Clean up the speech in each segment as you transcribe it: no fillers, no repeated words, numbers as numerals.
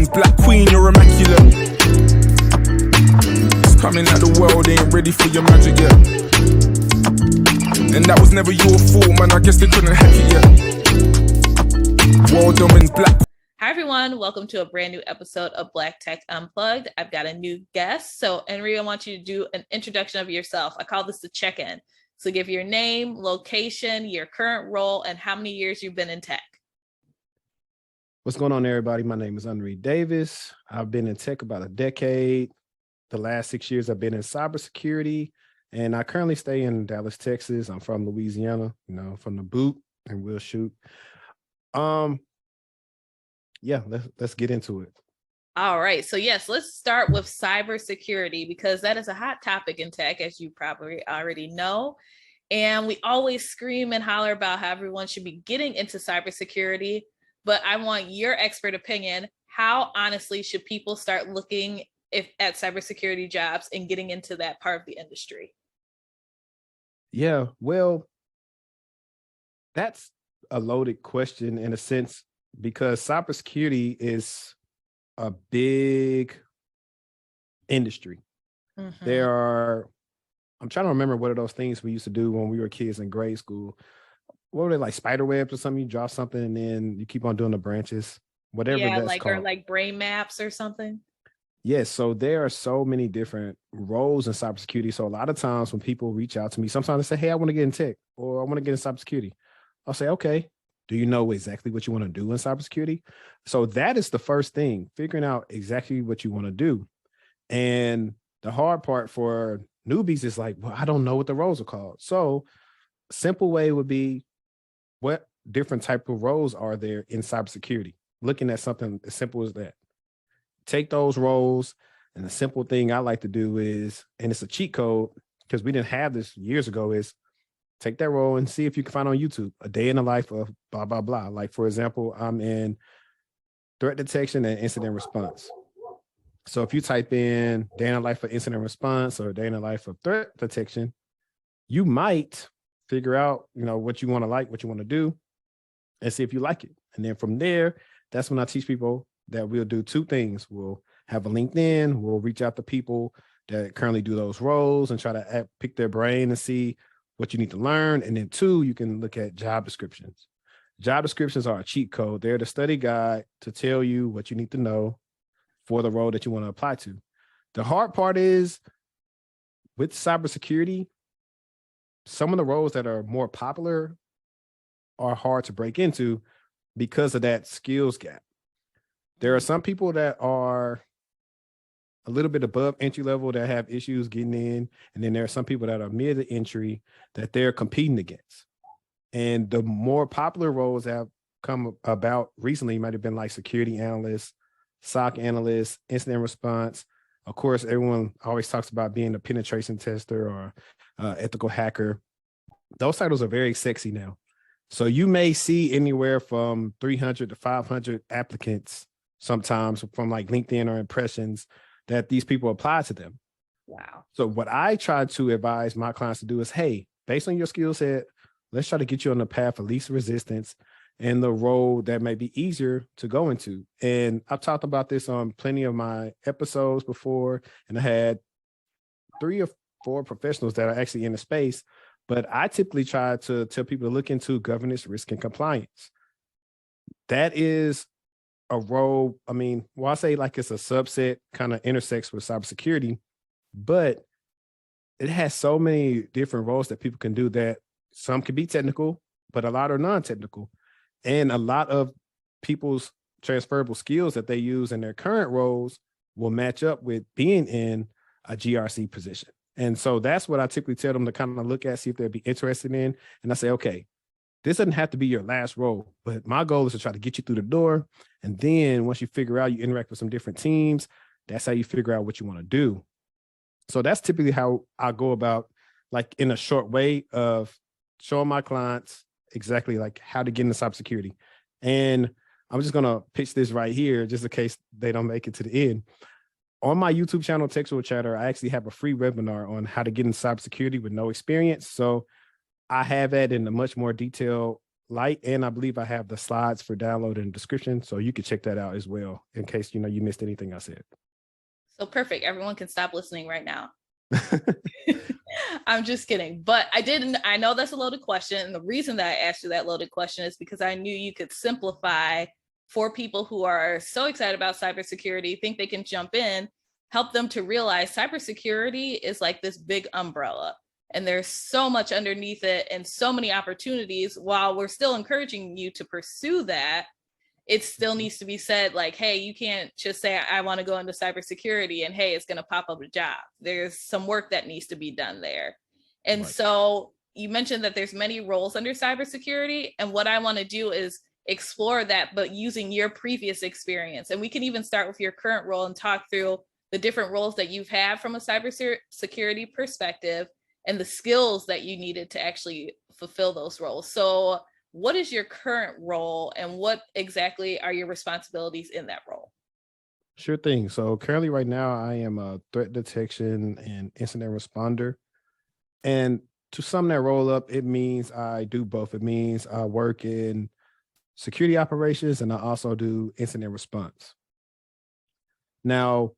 Black queen, you're immaculate. It's coming that the world ain't ready for your magic yet. And that was never your fault, man. I guess they couldn't hack it yet. World dominance, black. Hi, everyone. Welcome to a brand new episode of Black Tech Unplugged. I've got a new guest. So, Henri, I want you to do an introduction of yourself. I call this the check-in. So give your name, location, your current role, and how many years you've been in tech. What's going on, everybody? My name is Henri Davis. I've been in tech about a decade. The last 6 years I've been in cybersecurity, and I currently stay in Dallas, Texas. I'm from Louisiana, from the boot, and we'll shoot. Yeah, let's get into it. All right. So yes, let's start with cybersecurity because that is a hot topic in tech, as you probably already know. And we always scream and holler about how everyone should be getting into cybersecurity. But I want your expert opinion. How honestly should people start looking at cybersecurity jobs and getting into that part of the industry? Yeah, well, that's a loaded question in a sense, because cybersecurity is a big industry. Mm-hmm. I'm trying to remember what are those things we used to do when we were kids in grade school. What were they, like spider webs or something? You drop something and then you keep on doing the branches, whatever that's called. Or like brain maps or something. Yes. So there are so many different roles in cybersecurity. So a lot of times when people reach out to me, sometimes they say, hey, I want to get in tech or I want to get in cybersecurity. I'll say, okay, do you know exactly what you want to do in cybersecurity? So that is the first thing, figuring out exactly what you want to do. And the hard part for newbies is like, well, I don't know what the roles are called. So a simple way would be, what different type of roles are there in cybersecurity? Looking at something as simple as that. Take those roles, and the simple thing I like to do is, and it's a cheat code because we didn't have this years ago, is take that role and see if you can find on YouTube a day in the life of blah, blah, blah. Like, for example, I'm in threat detection and incident response. So if you type in day in the life of incident response or day in the life of threat detection, you might figure out, what you want to like, what you want to do, and see if you like it. And then from there, that's when I teach people that we'll do two things. We'll have a LinkedIn. We'll reach out to people that currently do those roles and try to pick their brain and see what you need to learn. And then two, you can look at job descriptions. Job descriptions are a cheat code. They're the study guide to tell you what you need to know for the role that you want to apply to. The hard part is with cybersecurity, some of the roles that are more popular are hard to break into because of that skills gap. There are some people that are a little bit above entry level that have issues getting in. And then there are some people that are mid to entry that they're competing against. And the more popular roles have come about recently might have been like security analysts, SOC analysts, incident response. Of course, everyone always talks about being a penetration tester or ethical hacker. Those titles are very sexy now. So you may see anywhere from 300 to 500 applicants sometimes from like LinkedIn or impressions that these people apply to them. Wow. So what I try to advise my clients to do is, hey, based on your skill set, let's try to get you on the path of least resistance and the role that may be easier to go into. And I've talked about this on plenty of my episodes before, and I had 3 or 4 professionals that are actually in the space, but I typically try to tell people to look into governance, risk, and compliance. That is a role, I say like it's a subset, kind of intersects with cybersecurity, but it has so many different roles that people can do that some can be technical, but a lot are non-technical. And a lot of people's transferable skills that they use in their current roles will match up with being in a GRC position. And so that's what I typically tell them to kind of look at, see if they'd be interested in. And I say, okay, this doesn't have to be your last role, but my goal is to try to get you through the door. And then once you figure out, you interact with some different teams, that's how you figure out what you want to do. So that's typically how I go about, like in a short way of showing my clients exactly like how to get into cybersecurity. And I'm just going to pitch this right here, just in case they don't make it to the end. On my YouTube channel, Textual Chatter, I actually have a free webinar on how to get into cybersecurity with no experience. So I have that in a much more detailed light, and I believe I have the slides for download in the description, so you can check that out as well in case you missed anything I said. So perfect. Everyone can stop listening right now. I'm just kidding. But I know that's a loaded question. And the reason that I asked you that loaded question is because I knew you could simplify for people who are so excited about cybersecurity, think they can jump in, help them to realize cybersecurity is like this big umbrella. And there's so much underneath it and so many opportunities. While we're still encouraging you to pursue that, it still needs to be said, like, hey, you can't just say, I want to go into cybersecurity and hey, it's going to pop up a job. There's some work that needs to be done there. And Right. So you mentioned that there's many roles under cybersecurity. And what I want to do is explore that, but using your previous experience. And we can even start with your current role and talk through the different roles that you've had from a cybersecurity perspective and the skills that you needed to actually fulfill those roles. So what is your current role and what exactly are your responsibilities in that role? Sure thing. So currently right now, I am a threat detection and incident responder. And to sum that role up, it means I do both. It means I work in security operations and I also do incident response. Now,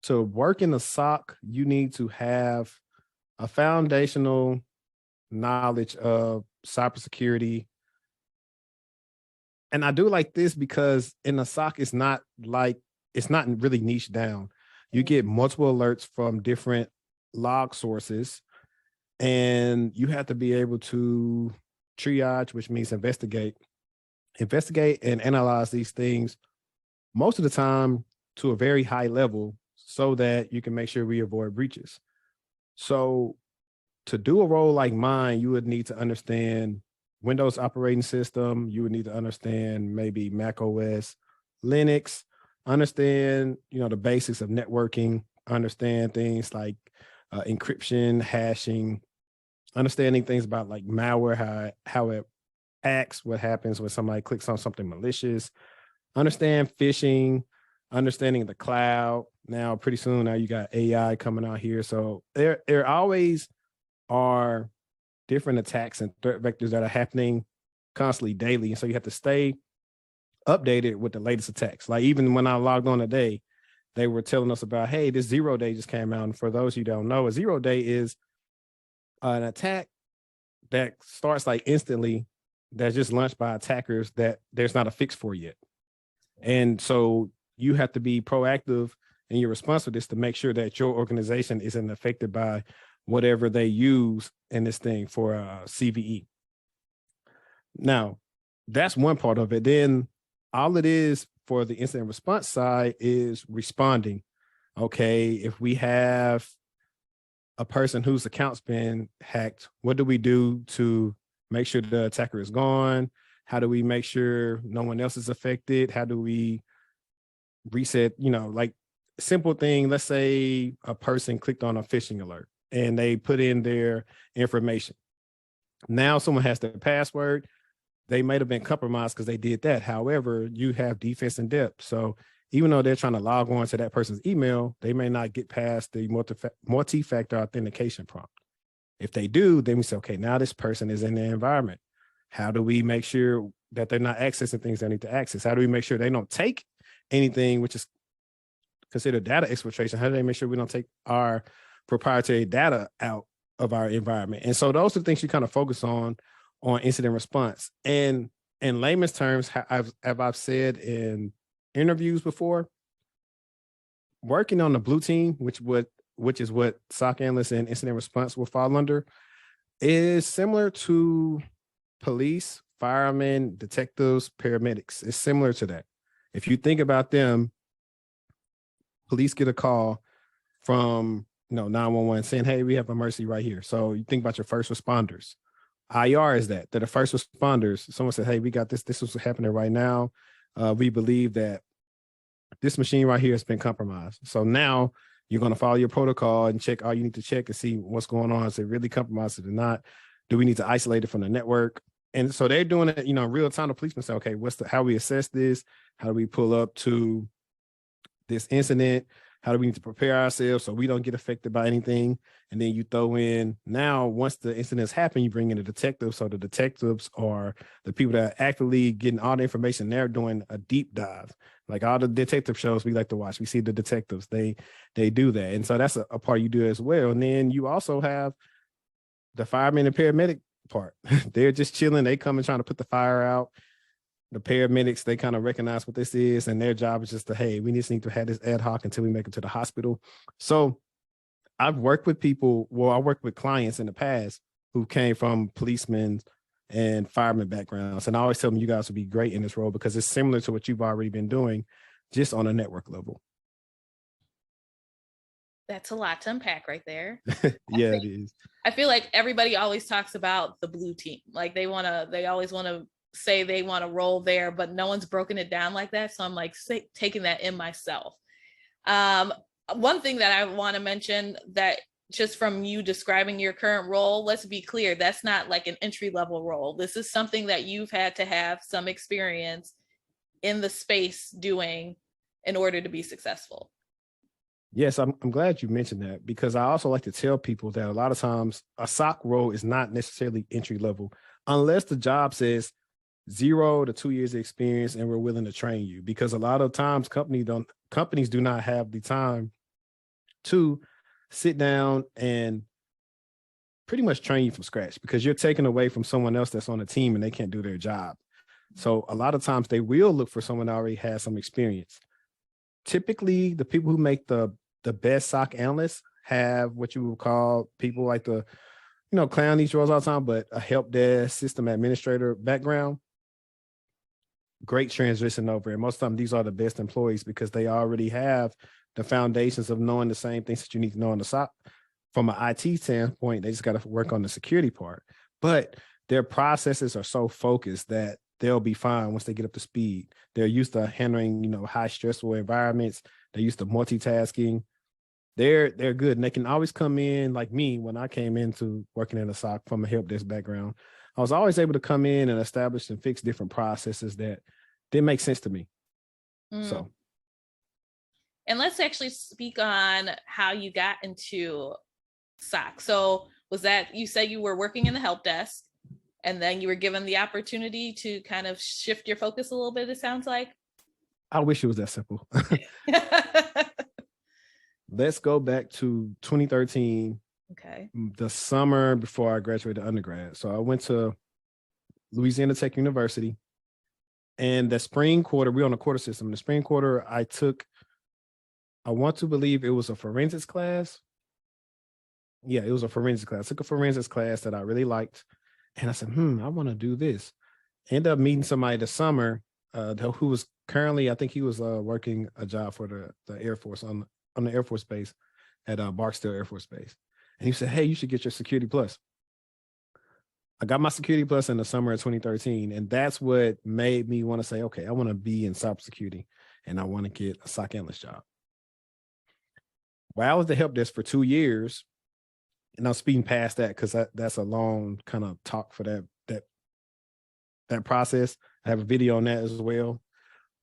to work in a SOC, you need to have a foundational knowledge of cybersecurity. And I do like this because in a SOC, it's not really niche down. You get multiple alerts from different log sources, and you have to be able to triage, which means investigate and analyze these things most of the time to a very high level so that you can make sure we avoid breaches. So to do a role like mine, you would need to understand Windows operating system. You would need to understand maybe Mac OS, Linux, understand, the basics of networking, understand things like encryption, hashing, understanding things about like malware, how it acts, what happens when somebody clicks on something malicious, understand phishing, understanding the cloud. Now, pretty soon, now you got AI coming out here. So there always are different attacks and threat vectors that are happening constantly daily. And so you have to stay updated with the latest attacks. Like even when I logged on today, they were telling us about, hey, this 0 day just came out. And for those who don't know, a 0 day is an attack that starts like instantly, that's just launched by attackers that there's not a fix for yet. And so you have to be proactive in your response to this to make sure that your organization isn't affected by whatever they use in this thing for CVE. Now, that's one part of it. Then all it is for the incident response side is responding. Okay, if we have a person whose account's been hacked, what do we do to make sure the attacker is gone? How do we make sure no one else is affected? How do we reset, like simple thing. Let's say a person clicked on a phishing alert and they put in their information. Now someone has their password. They might have been compromised because they did that. However, you have defense in depth. So even though they're trying to log on to that person's email, they may not get past the multi-factor authentication prompt. If they do, then we say, okay, now this person is in the environment. How do we make sure that they're not accessing things they need to access? How do we make sure they don't take anything which is considered data exfiltration? How do they make sure we don't take our proprietary data out of our environment? And so those are the things you kind of focus on incident response. And in layman's terms, I've said in interviews before, working on the blue team, which is what SOC analysts and incident response will fall under, is similar to police, firemen, detectives, paramedics. It's similar to that. If you think about them, police get a call from 911 saying, hey, we have an emergency right here. So you think about your first responders. IR is that. They're the first responders. Someone said, hey, we got this. This is what's happening right now. We believe that this machine right here has been compromised. So now you're going to follow your protocol and check all you need to check and see what's going on. Is it really compromised or not? Do we need to isolate it from the network? And so they're doing it, real time. The policemen say, okay, how we assess this? How do we pull up to this incident? How do we need to prepare ourselves so we don't get affected by anything? And then you throw in now, once the incidents happen, you bring in the detectives. So the detectives are the people that are actively getting all the information. They're doing a deep dive, like all the detective shows we like to watch. We see the detectives, they do that. And so that's a part you do as well. And then you also have the fireman and paramedic part. They're just chilling. They come and trying to put the fire out. The paramedics, they kind of recognize what this is, and their job is just to, hey, we just need to have this ad hoc until we make it to the hospital. So I've worked with people, well, I worked with clients in the past who came from policemen and fireman backgrounds. And I always tell them, you guys would be great in this role because it's similar to what you've already been doing, just on a network level. That's a lot to unpack right there. Yeah, it is. I feel like everybody always talks about the blue team. Like they always want to say they want to roll there, but no one's broken it down like that. So I'm like taking that in myself. One thing that I want to mention, that just from you describing your current role, let's be clear, that's not like an entry-level role. This is something that you've had to have some experience in the space doing in order to be successful. Yes, I'm glad you mentioned that, because I also like to tell people that a lot of times a SOC role is not necessarily entry level unless the job says 0 to 2 years of experience and we're willing to train you, because a lot of times companies do not have the time to sit down and pretty much train you from scratch, because you're taking away from someone else that's on the team and they can't do their job. So a lot of times they will look for someone that already has some experience. Typically, the people who make the best SOC analysts have what you would call people like the, clown these roles all the time, but a help desk system administrator background. Great transition over. And most of the time, these are the best employees because they already have the foundations of knowing the same things that you need to know in the SOC. From an IT standpoint, they just got to work on the security part. But their processes are so focused that they'll be fine once they get up to speed. They're used to handling, high stressful environments. They're used to multitasking. They're good. And they can always come in, like me, when I came into working in a SOC from a help desk background, I was always able to come in and establish and fix different processes that didn't make sense to me. So. And let's actually speak on how you got into SOC. So was that, you said you were working in the help desk and then you were given the opportunity to kind of shift your focus a little bit, it sounds like? I wish it was that simple. Let's go back to 2013. Okay. The summer before I graduated undergrad. So I went to Louisiana Tech University, and the spring quarter, we're on a quarter system. The spring quarter, I want to believe it was a forensics class. Yeah, it was a forensics class. I took a forensics class that I really liked. And I said, I want to do this. Ended up meeting somebody this summer who was currently, I think he was working a job for the Air Force on the Air Force Base at Barksdale Air Force Base. And he said, hey, you should get your Security Plus. I got my Security Plus in the summer of 2013. And that's what made me want to say, okay, I want to be in cybersecurity and I want to get a SOC analyst job. Well, I was the help desk for 2 years. And I'm speeding past that because that's a long kind of talk for that process. I have a video on that as well.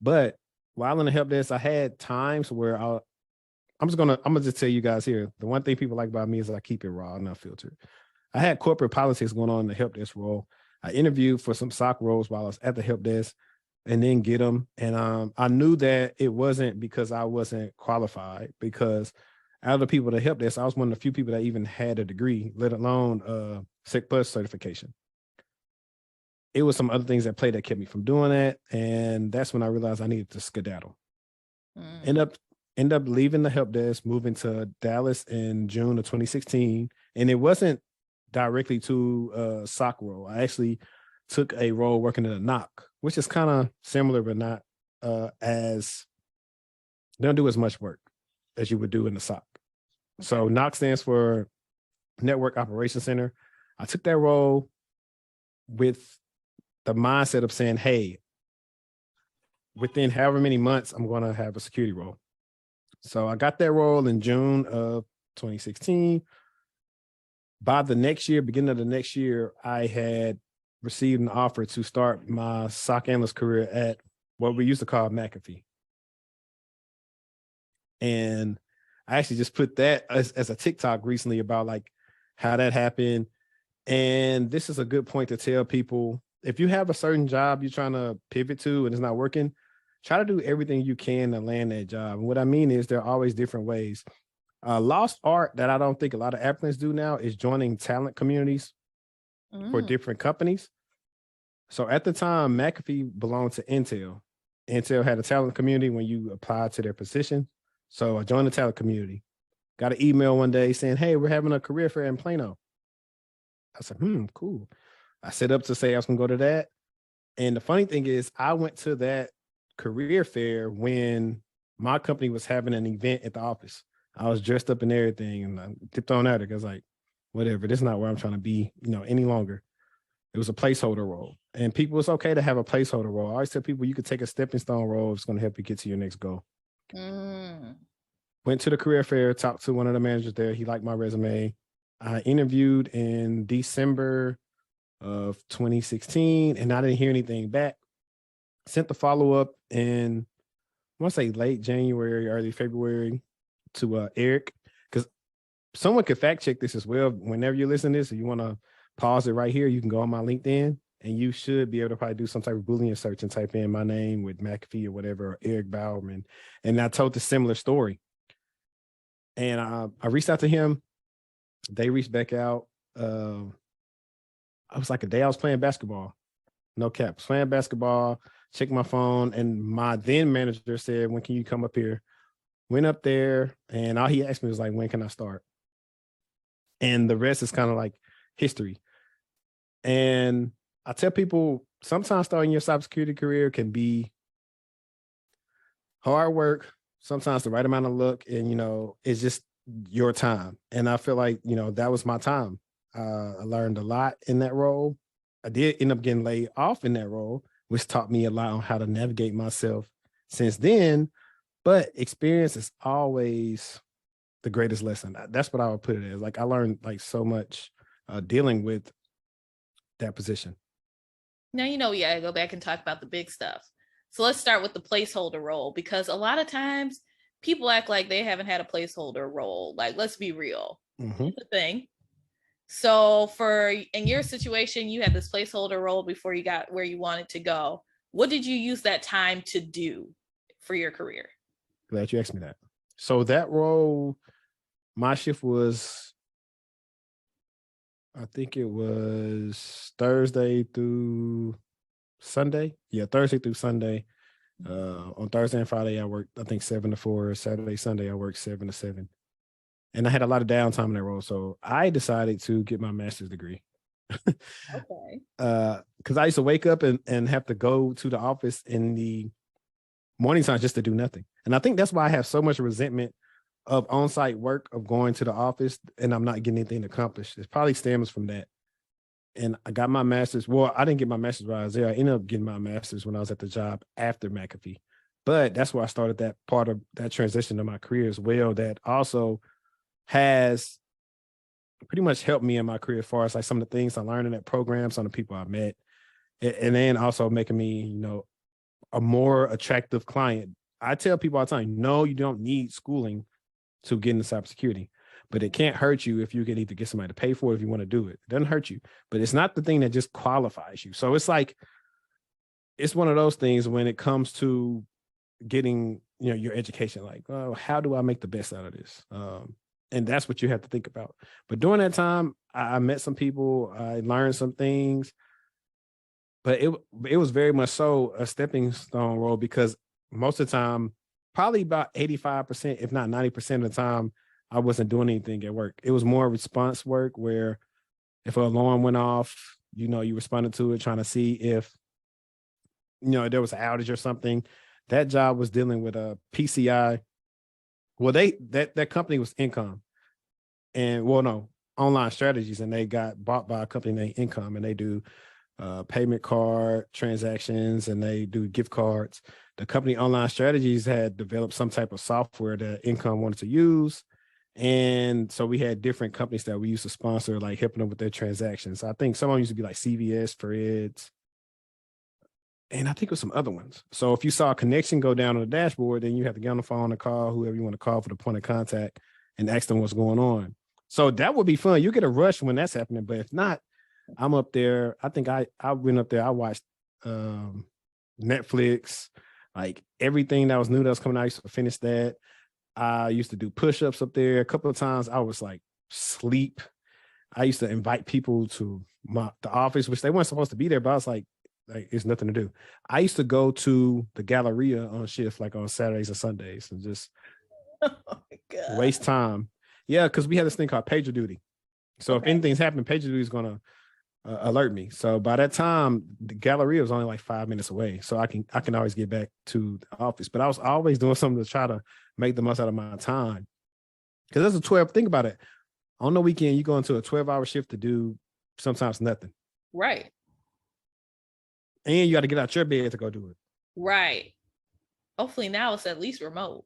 But while in the help desk, I had times where I'm gonna just tell you guys here. The one thing people like about me is I keep it raw and not filtered. I had corporate politics going on in the help desk role. I interviewed for some SOC roles while I was at the help desk and then get them. And I knew that it wasn't because I wasn't qualified, because out of the people that helped desk, I was one of the few people that even had a degree, let alone Sec Plus certification. It was some other things at play that kept me from doing that. And that's when I realized I needed to skedaddle. End up leaving the help desk, moving to Dallas in June of 2016. And it wasn't directly to a SOC role. I actually took a role working in a NOC, which is kind of similar, but not as, they don't do as much work as you would do in the SOC. Okay. So NOC stands for Network Operations Center. I took that role with the mindset of saying, hey, within however many months, I'm going to have a security role. So I got that role in June of 2016. By the next year, beginning of the next year, I had received an offer to start my SOC analyst career at what we used to call McAfee. And I actually just put that as a TikTok recently about like how that happened. And this is a good point to tell people, if you have a certain job you're trying to pivot to and it's not working, try to do everything you can to land that job. And what I mean is there are always different ways. Lost art that I don't think a lot of applicants do now is joining talent communities for different companies. So at the time, McAfee belonged to Intel. Intel had a talent community when you applied to their position. So I joined the talent community. Got an email one day saying, hey, we're having a career fair in Plano. I said, cool. I set up to say I was going to go to that. And the funny thing is, I went to that career fair when my company was having an event at the office. I was dressed up and everything, and I tipped on at it because, like, whatever, this is not where I'm trying to be, any longer. It was a placeholder role. And people, it's okay to have a placeholder role. I always tell people you could take a stepping stone role. It's going to help you get to your next goal. Went to the career fair, talked to one of the managers there. He liked my resume. I interviewed in December of 2016, and I didn't hear anything back. Sent the follow-up in, I want to say late January, early February to Eric, because someone could fact check this as well. Whenever you listen to this, if you want to pause it right here, you can go on my LinkedIn, and you should be able to probably do some type of Boolean search and type in my name with McAfee or whatever, or Eric Bowerman. And I told the similar story. And I reached out to him. They reached back out. I was like a day I was playing basketball. No cap. Playing basketball, checked my phone, and my then manager said, when can you come up here? Went up there, and all he asked me was like, when can I start? And the rest is kind of like history. And I tell people, sometimes starting your cybersecurity career can be hard work, sometimes the right amount of luck, and, it's just your time. And I feel like, that was my time. I learned a lot in that role. I did end up getting laid off in that role, which taught me a lot on how to navigate myself since then. But experience is always the greatest lesson. That's what I would put it as. Like, I learned like so much dealing with that position. Now, we gotta go back and talk about the big stuff. So let's start with the placeholder role, because a lot of times people act like they haven't had a placeholder role. Like, let's be real. It's a thing. So in your situation, you had this placeholder role before you got where you wanted to go. What did you use that time to do for your career? Glad you asked me that. So that role, my shift was, I think it was Thursday through Sunday. Yeah, Thursday through Sunday. On Thursday and Friday, I worked, I think 7 to 4. Saturday, Sunday, I worked 7 to 7. And I had a lot of downtime in that role. So I decided to get my master's degree. Okay. Because I used to wake up and have to go to the office in the morning time just to do nothing. And I think that's why I have so much resentment of on-site work, of going to the office, and I'm not getting anything accomplished. It probably stems from that. And I got my master's. Well, I didn't get my master's while I was there. I ended up getting my master's when I was at the job after McAfee. But that's where I started that part of that transition to my career as well, that also has pretty much helped me in my career as far as like some of the things I learned in that program, some of the people I met, and then also making me, a more attractive client. I tell people all the time, no, you don't need schooling to get into cybersecurity, but it can't hurt you if you can either get somebody to pay for it if you want to do it. It doesn't hurt you, but it's not the thing that just qualifies you. So it's like, it's one of those things when it comes to getting, your education, like, oh, how do I make the best out of this? And that's what you have to think about. But during that time, I met some people, I learned some things, but it was very much so a stepping stone role, because most of the time, probably about 85%, if not 90% of the time, I wasn't doing anything at work. It was more response work where if an alarm went off, you responded to it, trying to see if, there was an outage or something. That job was dealing with a PCI. Well, that company was Income, and Online Strategies, and they got bought by a company named Income, and they do payment card transactions, and they do gift cards. The company Online Strategies had developed some type of software that Income wanted to use, and so we had different companies that we used to sponsor, like helping them with their transactions. I think some of them used to be like CVS, Fred's, and I think it was some other ones. So if you saw a connection go down on the dashboard, then you have to get on the phone and call whoever you want to call for the point of contact and ask them what's going on. So that would be fun. You get a rush when that's happening, but if not, I'm up there. I think I went up there. I watched Netflix, like everything that was new that was coming out. I used to finish that. I used to do push-ups up there. A couple of times I was like sleep. I used to invite people to the office, which they weren't supposed to be there, but I was like it's nothing to do. I used to go to the Galleria on shift, like on Saturdays and Sundays, and just waste time. Yeah, because we had this thing called pager duty. So if anything's happening, pager duty is gonna alert me. So by that time, the Galleria was only like 5 minutes away, so I can always get back to the office. But I was always doing something to try to make the most out of my time, because there's a 12. Think about it. On the weekend, you go into a 12-hour shift to do sometimes nothing. Right. And you got to get out your bed to go do it. Right. Hopefully now it's at least remote.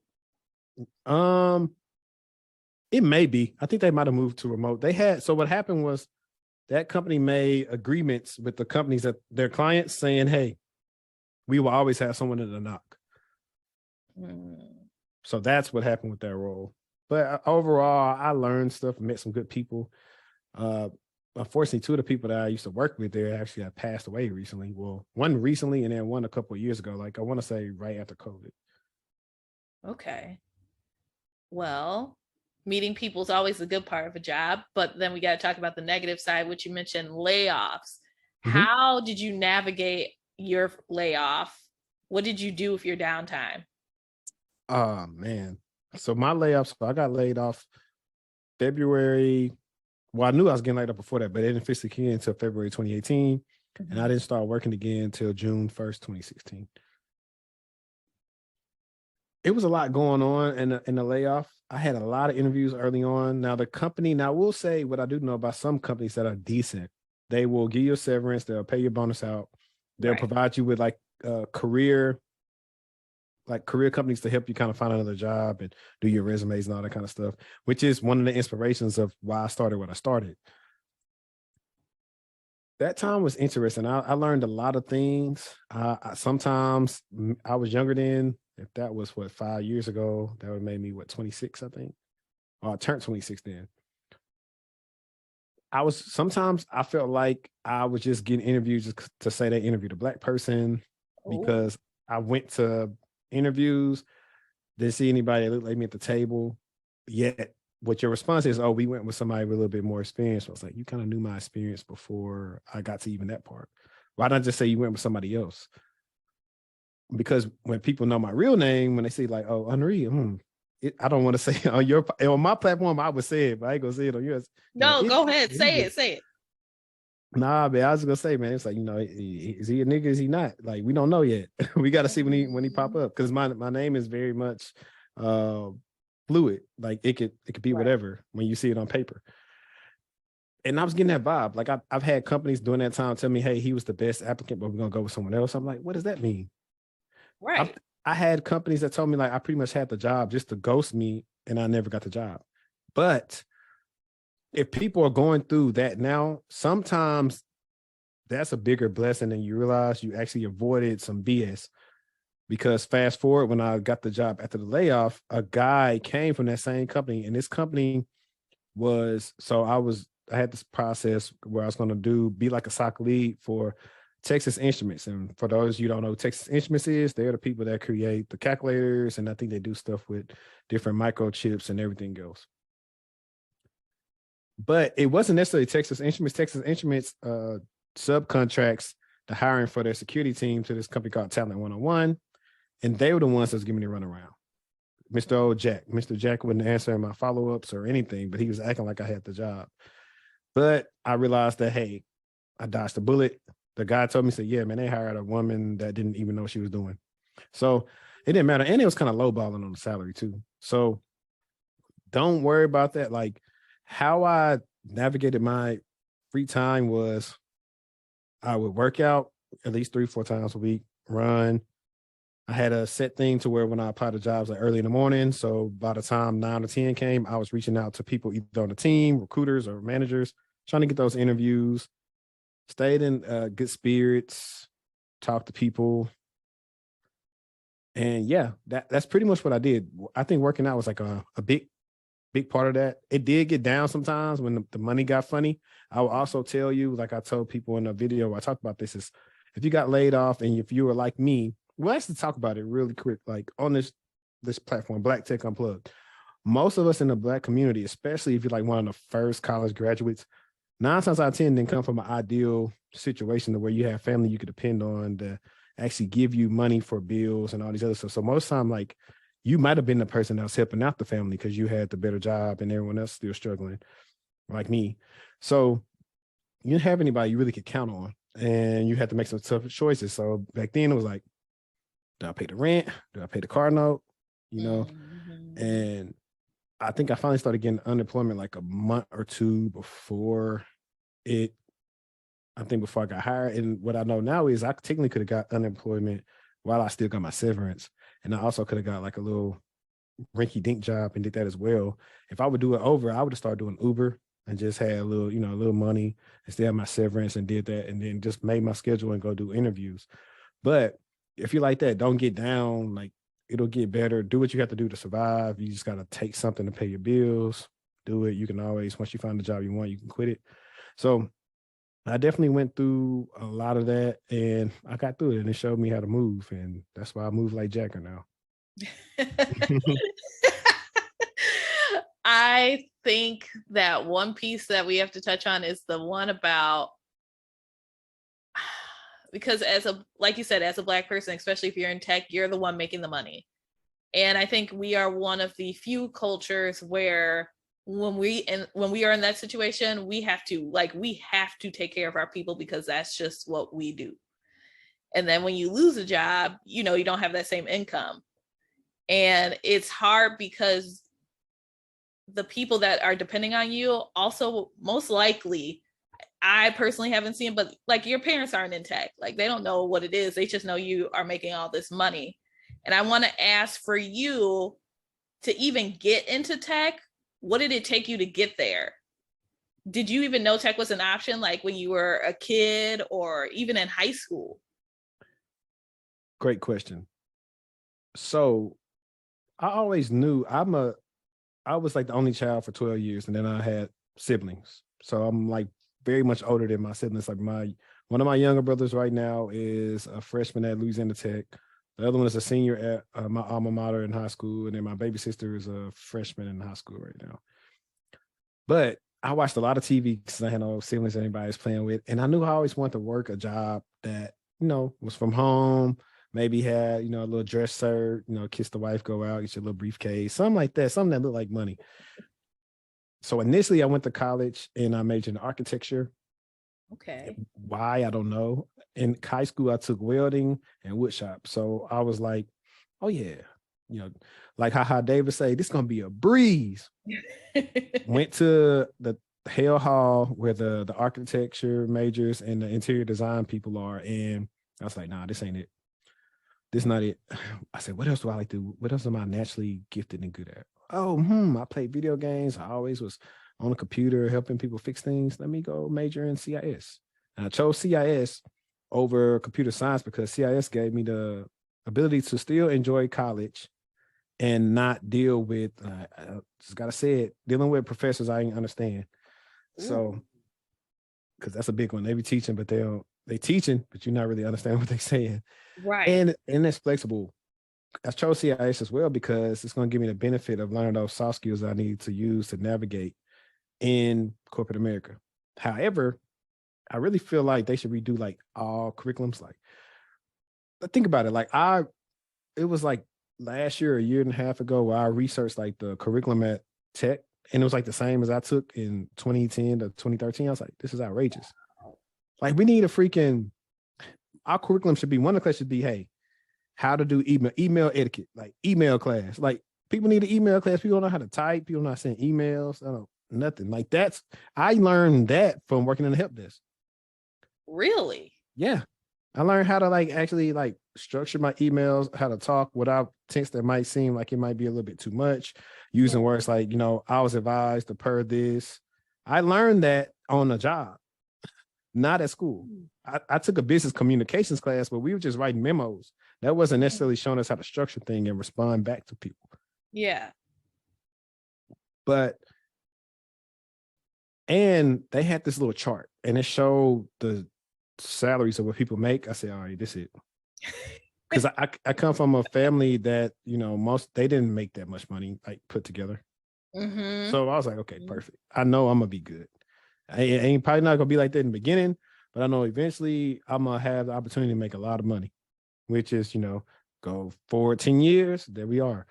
It may be. I think they might have moved to remote. So what happened was that company made agreements with the companies that their clients saying, hey, we will always have someone at the knock. So that's what happened with that role. But overall, I learned stuff, met some good people. Unfortunately, two of the people that I used to work with there actually have passed away recently. Well, one recently and then one a couple of years ago, like I want to say right after COVID. Okay. Well, meeting people is always a good part of a job, but then we got to talk about the negative side, which you mentioned, layoffs. Mm-hmm. How did you navigate your layoff? What did you do with your downtime? Oh, man. So my layoffs, I got laid off February. Well, I knew I was getting laid off before that, but it didn't officially kick in until February 2018. Mm-hmm. And I didn't start working again until June 1st, 2016. It was a lot going on in the layoff. I had a lot of interviews early on. Now, we'll say what I do know about some companies that are decent. They will give you a severance. They'll pay your bonus out. They'll provide you with career companies to help you kind of find another job and do your resumes and all that kind of stuff, which is one of the inspirations of why I started what I started. That time was interesting. I learned a lot of things. Sometimes I was younger then. If that was 5 years ago, that would have made me 26, I think. Or I turned 26 then. Sometimes I felt like I was just getting interviews just to say they interviewed a Black person because I went to interviews, didn't see anybody that looked like me at the table. Yet what your response is, we went with somebody with a little bit more experience. I was like, you kind of knew my experience before I got to even that part. Why not just say you went with somebody else? Because when people know my real name, when they say like, oh, Henri, I don't want to say on my platform, I would say it, but I ain't gonna say it on yours. No, go ahead. Say it. Nah, man, I was gonna say, man, it's like, is he a nigga? Is he not? Like, we don't know yet. We got to see when he pop up, because my name is very much fluid. Like it could be whatever when you see it on paper. And I was getting that vibe. Like I've had companies during that time tell me, hey, he was the best applicant, but we're gonna go with someone else. I'm like, what does that mean? Right. I had companies that told me like I pretty much had the job just to ghost me, and I never got the job. But if people are going through that now, sometimes that's a bigger blessing than you realize. You actually avoided some BS. Because fast forward, when I got the job after the layoff, a guy came from that same company, and this company I had this process where I was going to be like a SOC lead for Texas Instruments. And for those you don't know, Texas Instruments they're the people that create the calculators, and I think they do stuff with different microchips and everything else. But it wasn't necessarily Texas Instruments. Texas Instruments subcontracts the hiring for their security team to this company called Talent 101, and they were the ones that was giving me the runaround. Mr. Jack wouldn't answer my follow-ups or anything, but he was acting like I had the job. But I realized that, hey, I dodged a bullet. The guy told me, said, yeah, man, they hired a woman that didn't even know what she was doing. So it didn't matter. And it was kind of lowballing on the salary too. So don't worry about that. Like, how I navigated my free time was I would work out at least 3-4 times a week, run. I had a set thing to where when I applied to jobs like early in the morning, so by the time 9 or 10 came, I was reaching out to people either on the team, recruiters or managers, trying to get those interviews. Stayed in good spirits, talked to people. And yeah, that's pretty much what I did. I think working out was like a big big part of that. It did get down sometimes when the money got funny. I will also tell you, like I told people in a video where I talked about this, is if you got laid off and if you were like me, we'll actually talk about it really quick, like on this platform, Black Tech Unplugged. Most of us in the Black community, especially if you're like one of the first college graduates, 9 times out of 10 didn't come from an ideal situation to where you have family you could depend on to actually give you money for bills and all these other stuff. So most time, like, you might have been the person that was helping out the family because you had the better job and everyone else still struggling, like me. So you didn't have anybody you really could count on, and you had to make some tough choices. So back then it was like, do I pay the rent? Do I pay the car note? You know? And I think I finally started getting unemployment like a month or two before I got hired. And what I know now is I technically could have got unemployment while I still got my severance. And I also could have got like a little rinky dink job and did that as well. If I would do it over, I would have started doing Uber and just had a little money and still have my severance and did that, and then just made my schedule and go do interviews. But if you're like that, don't get down. Like, it'll get better. Do what you have to do to survive. You just got to take something to pay your bills. Do it. You can always, once you find the job you want, you can quit it. So I definitely went through a lot of that, and I got through it, and it showed me how to move. And that's why I move like Jacker now. I think that one piece that we have to touch on is the one about, because like you said, as a Black person, especially if you're in tech, you're the one making the money. And I think we are one of the few cultures where when we are in that situation, we have to take care of our people because that's just what we do. And then when you lose a job, you don't have that same income. And it's hard because the people that are depending on you also, most likely, I personally haven't seen, but like, your parents aren't in tech. Like, they don't know what it is. They just know you are making all this money. And I want to ask, for you to even get into tech, what did it take you to get there? Did you even know tech was an option, like when you were a kid or even in high school? Great question. So I always knew I was like the only child for 12 years, and then I had siblings. So I'm like very much older than my siblings. Like one of my younger brothers right now is a freshman at Louisiana Tech. The other one is a senior at my alma mater in high school. And then my baby sister is a freshman in high school right now. But I watched a lot of TV because I had no siblings anybody was playing with. And I knew I always wanted to work a job that, was from home, maybe had, a little dress shirt, kiss the wife, go out, get your little briefcase, something like that, something that looked like money. So initially I went to college and I majored in architecture. Okay. Why? I don't know. In high school, I took welding and woodshop. So I was like, oh yeah, like Henri Davis say, this is gonna be a breeze. Went to the Hale Hall where the architecture majors and the interior design people are. And I was like, nah, this ain't it. This is not it. I said, what else do I like to do? What else am I naturally gifted and good at? Oh, I played video games. I always was on a computer helping people fix things. Let me go major in CIS. And I chose CIS over computer science because CIS gave me the ability to still enjoy college and not deal with, I just gotta say it, dealing with professors I didn't understand. So, because that's a big one. They be teaching, but they teaching, but you're not really understanding what they're saying. Right. And it's flexible. I chose CIS as well because it's going to give me the benefit of learning those soft skills I need to use to navigate in corporate America. However, I really feel like they should redo like all curriculums. Like, think about it. Like it was like last year, a year and a half ago, where I researched like the curriculum at Tech, and it was like the same as I took in 2010 to 2013. I was like, this is outrageous. Like, we need our curriculum should be, one of the classes should be, hey, how to do email etiquette, like email class. Like, people need an email class. People don't know how to type. People don't know how to send emails. Nothing. Like, I learned that from working in the help desk. Really? Yeah. I learned how to actually structure my emails, how to talk without text that might seem like it might be a little bit too much, using words like, I was advised to per this. I learned that on the job, not at school. I took a business communications class, but we were just writing memos. That wasn't necessarily showing us how to structure things and respond back to people. Yeah. But and they had this little chart and it showed the salaries of what people make. I said, all right, this is it. Because I come from a family that, you know, they didn't make that much money, like put together. Mm-hmm. So I was like, okay, perfect. I know I'm gonna be good. I ain't probably not gonna be like that in the beginning, but I know eventually I'm gonna have the opportunity to make a lot of money, which is, you know, go forward 10 years, there we are.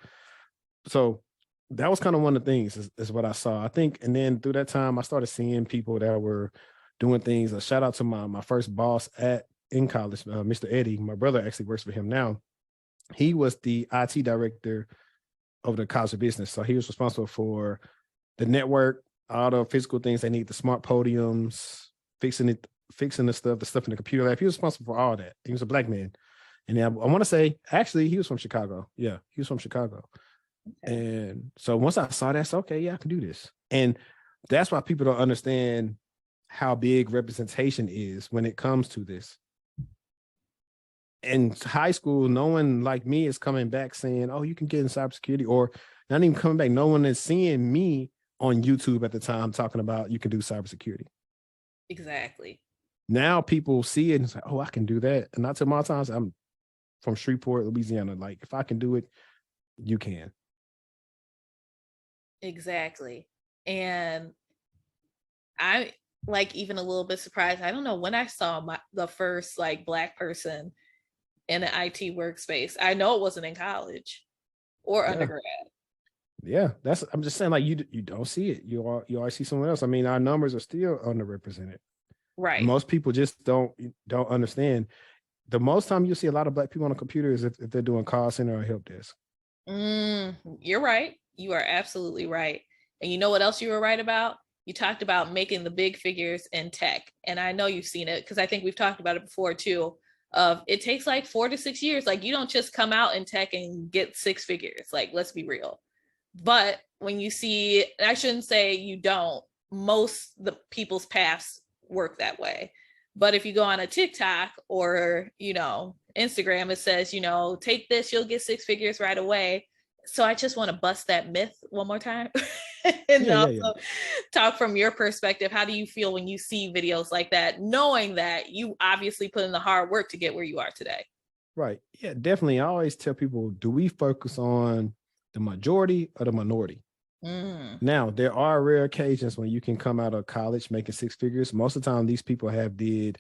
So that was kind of one of the things is what I saw. I think, and then through that time, I started seeing people that were doing things. A shout out to my first boss in college, Mr. Eddie. My brother actually works for him now. He was the IT director of the College of Business. So he was responsible for the network, all the physical things they need, the smart podiums, fixing the stuff in the computer lab. He was responsible for all that. He was a black man. And I want to say, actually, he was from Chicago. Yeah, he was from Chicago. Okay. And so once I saw that, I said, okay, yeah, I can do this. And that's why people don't understand how big representation is when it comes to this. In high school, no one like me is coming back saying, oh, you can get in cybersecurity, or not even coming back. No one is seeing me on YouTube at the time talking about you can do cybersecurity. Exactly. Now people see it and say, oh, I can do that. And I tell my times, I'm from Shreveport, Louisiana. Like, if I can do it, you can. Exactly. And I like even a little bit surprised. I don't know when I saw the first like Black person in an IT workspace. I know it wasn't in college or undergrad. Yeah, I'm just saying, like, you don't see it. You always see someone else. I mean, our numbers are still underrepresented. Right. Most people just don't understand. The most time you'll see a lot of Black people on a computer is if they're doing call center or help desk. You're right. You are absolutely right. And you know what else you were right about? You talked about making the big figures in tech. And I know you've seen it because I think we've talked about it before too. It takes like 4 to 6 years. Like, you don't just come out in tech and get 6 figures. Like, let's be real. But when you see, I shouldn't say you don't, most the people's paths work that way. But if you go on a TikTok or, you know, Instagram, it says, you know, take this, you'll get 6 figures right away. So I just want to bust that myth one more time. And also talk from your perspective. How do you feel when you see videos like that, knowing that you obviously put in the hard work to get where you are today? Right. Yeah, definitely. I always tell people, do we focus on the majority or the minority? Now, there are rare occasions when you can come out of college making 6 figures. Most of the time, these people did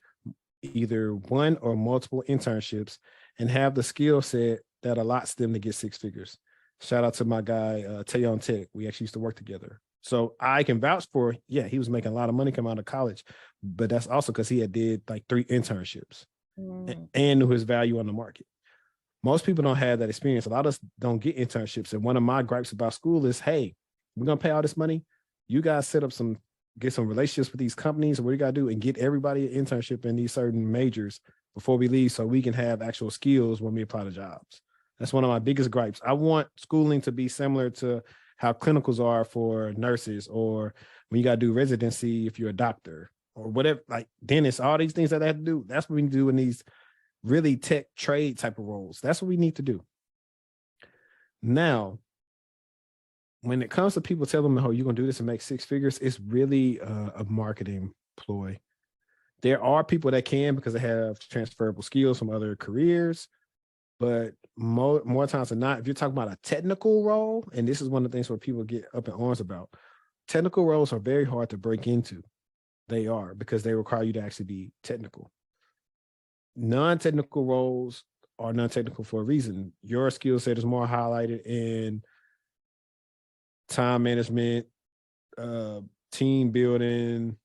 either one or multiple internships and have the skill set that allots them to get 6 figures. Shout out to my guy, Tay on Tech. We actually used to work together. So I can vouch for, he was making a lot of money coming out of college, but that's also because he had did like 3 internships and knew his value on the market. Most people don't have that experience. A lot of us don't get internships. And one of my gripes about school is, hey, we're going to pay all this money. You guys get some relationships with these companies. What you got to do and get everybody an internship in these certain majors before we leave so we can have actual skills when we apply to jobs. That's one of my biggest gripes. I want schooling to be similar to how clinicals are for nurses, or when you got to do residency if you're a doctor or whatever, like dentists, all these things that they have to do. That's what we need to do in these really tech trade type of roles. That's what we need to do. Now, when it comes to people telling them, oh, you're going to do this and make 6 figures, it's really a marketing ploy. There are people that can because they have transferable skills from other careers. But more times than not, if you're talking about a technical role, and this is one of the things where people get up in arms about, technical roles are very hard to break into. They are, because they require you to actually be technical. Non-technical roles are non-technical for a reason. Your skill set is more highlighted in time management, team building,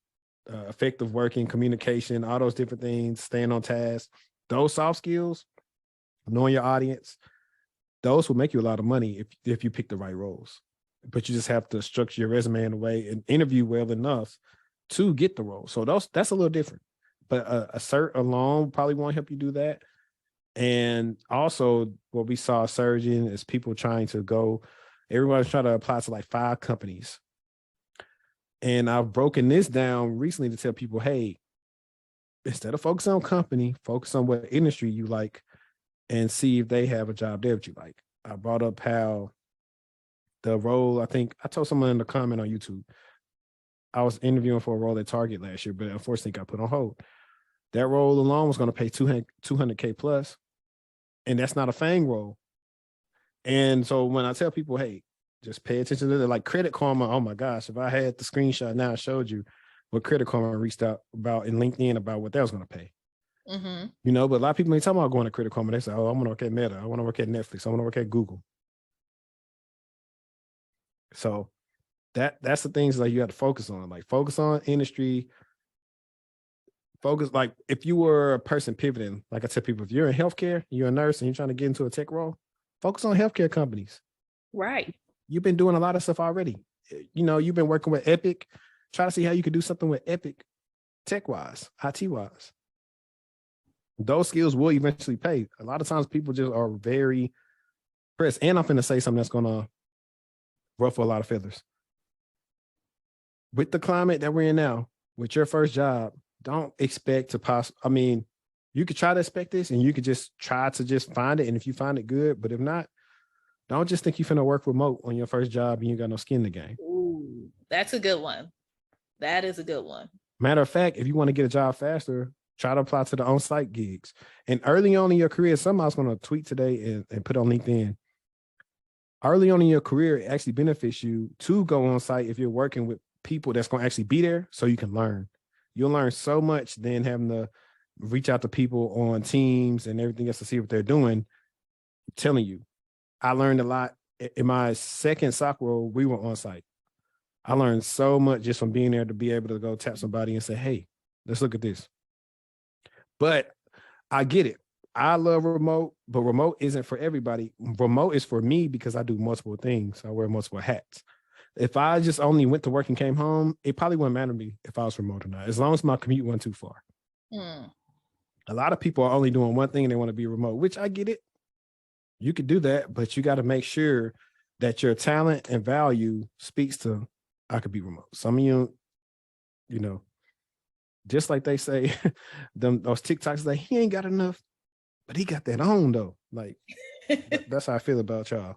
effective working, communication, all those different things, staying on task. Those soft skills, knowing your audience, those will make you a lot of money if you pick the right roles. But you just have to structure your resume in a way and interview well enough to get the role. So that's a little different. But a cert alone probably won't help you do that. And also what we saw surging is people trying to go, everyone's trying to apply to like 5 companies. And I've broken this down recently to tell people, hey, instead of focusing on company, focus on what industry you like and see if they have a job there that you like. I brought up how the role, I think I told someone in the comment on YouTube, I was interviewing for a role at Target last year, but unfortunately got put on hold. That role alone was going to pay 200K plus, and that's not a FANG role. And so when I tell people, hey, just pay attention to that, like Credit Karma, oh my gosh, if I had the screenshot now, I showed you what Credit Karma reached out about in LinkedIn about what that was going to pay. Mm-hmm. You know, but a lot of people ain't talking about going to Credit Karma. They say, oh, I want to work at Meta. I want to work at Netflix. I want to work at Google. So that's the things like you have to focus on. Like focus on industry. Focus, like if you were a person pivoting, like I tell people, if you're in healthcare, you're a nurse and you're trying to get into a tech role, focus on healthcare companies. Right. You've been doing a lot of stuff already. You know, you've been working with Epic. Try to see how you could do something with Epic tech-wise, IT-wise. Those skills will eventually pay. A lot of times people just are very pressed. And I'm finna say something that's gonna ruffle a lot of feathers. With the climate that we're in now, with your first job, don't expect to I mean, you could try to expect this and you could just try to just find it. And if you find it, good. But if not, don't just think you're finna work remote on your first job and you got no skin in the game. Ooh, that's a good one. That is a good one. Matter of fact, if you want to get a job faster, try to apply to the on-site gigs. And early on in your career, somebody was going to tweet today and put on LinkedIn. Early on in your career, it actually benefits you to go on site if you're working with people that's going to actually be there so you can learn. You'll learn so much than having to reach out to people on Teams and everything else to see what they're doing. I'm telling you, I learned a lot. In my second SOC role, we were on site. I learned so much just from being there to be able to go tap somebody and say, hey, let's look at this. But I get it. I love remote, but remote isn't for everybody. Remote is for me because I do multiple things. I wear multiple hats. If I just only went to work and came home, it probably wouldn't matter to me if I was remote or not, as long as my commute wasn't too far. A lot of people are only doing one thing and they want to be remote, which I get it. You could do that, but you got to make sure that your talent and value speaks to, I could be remote. Some of you, you know, just like they say, those TikToks, like, he ain't got enough, but he got that on though. Like, that's how I feel about y'all.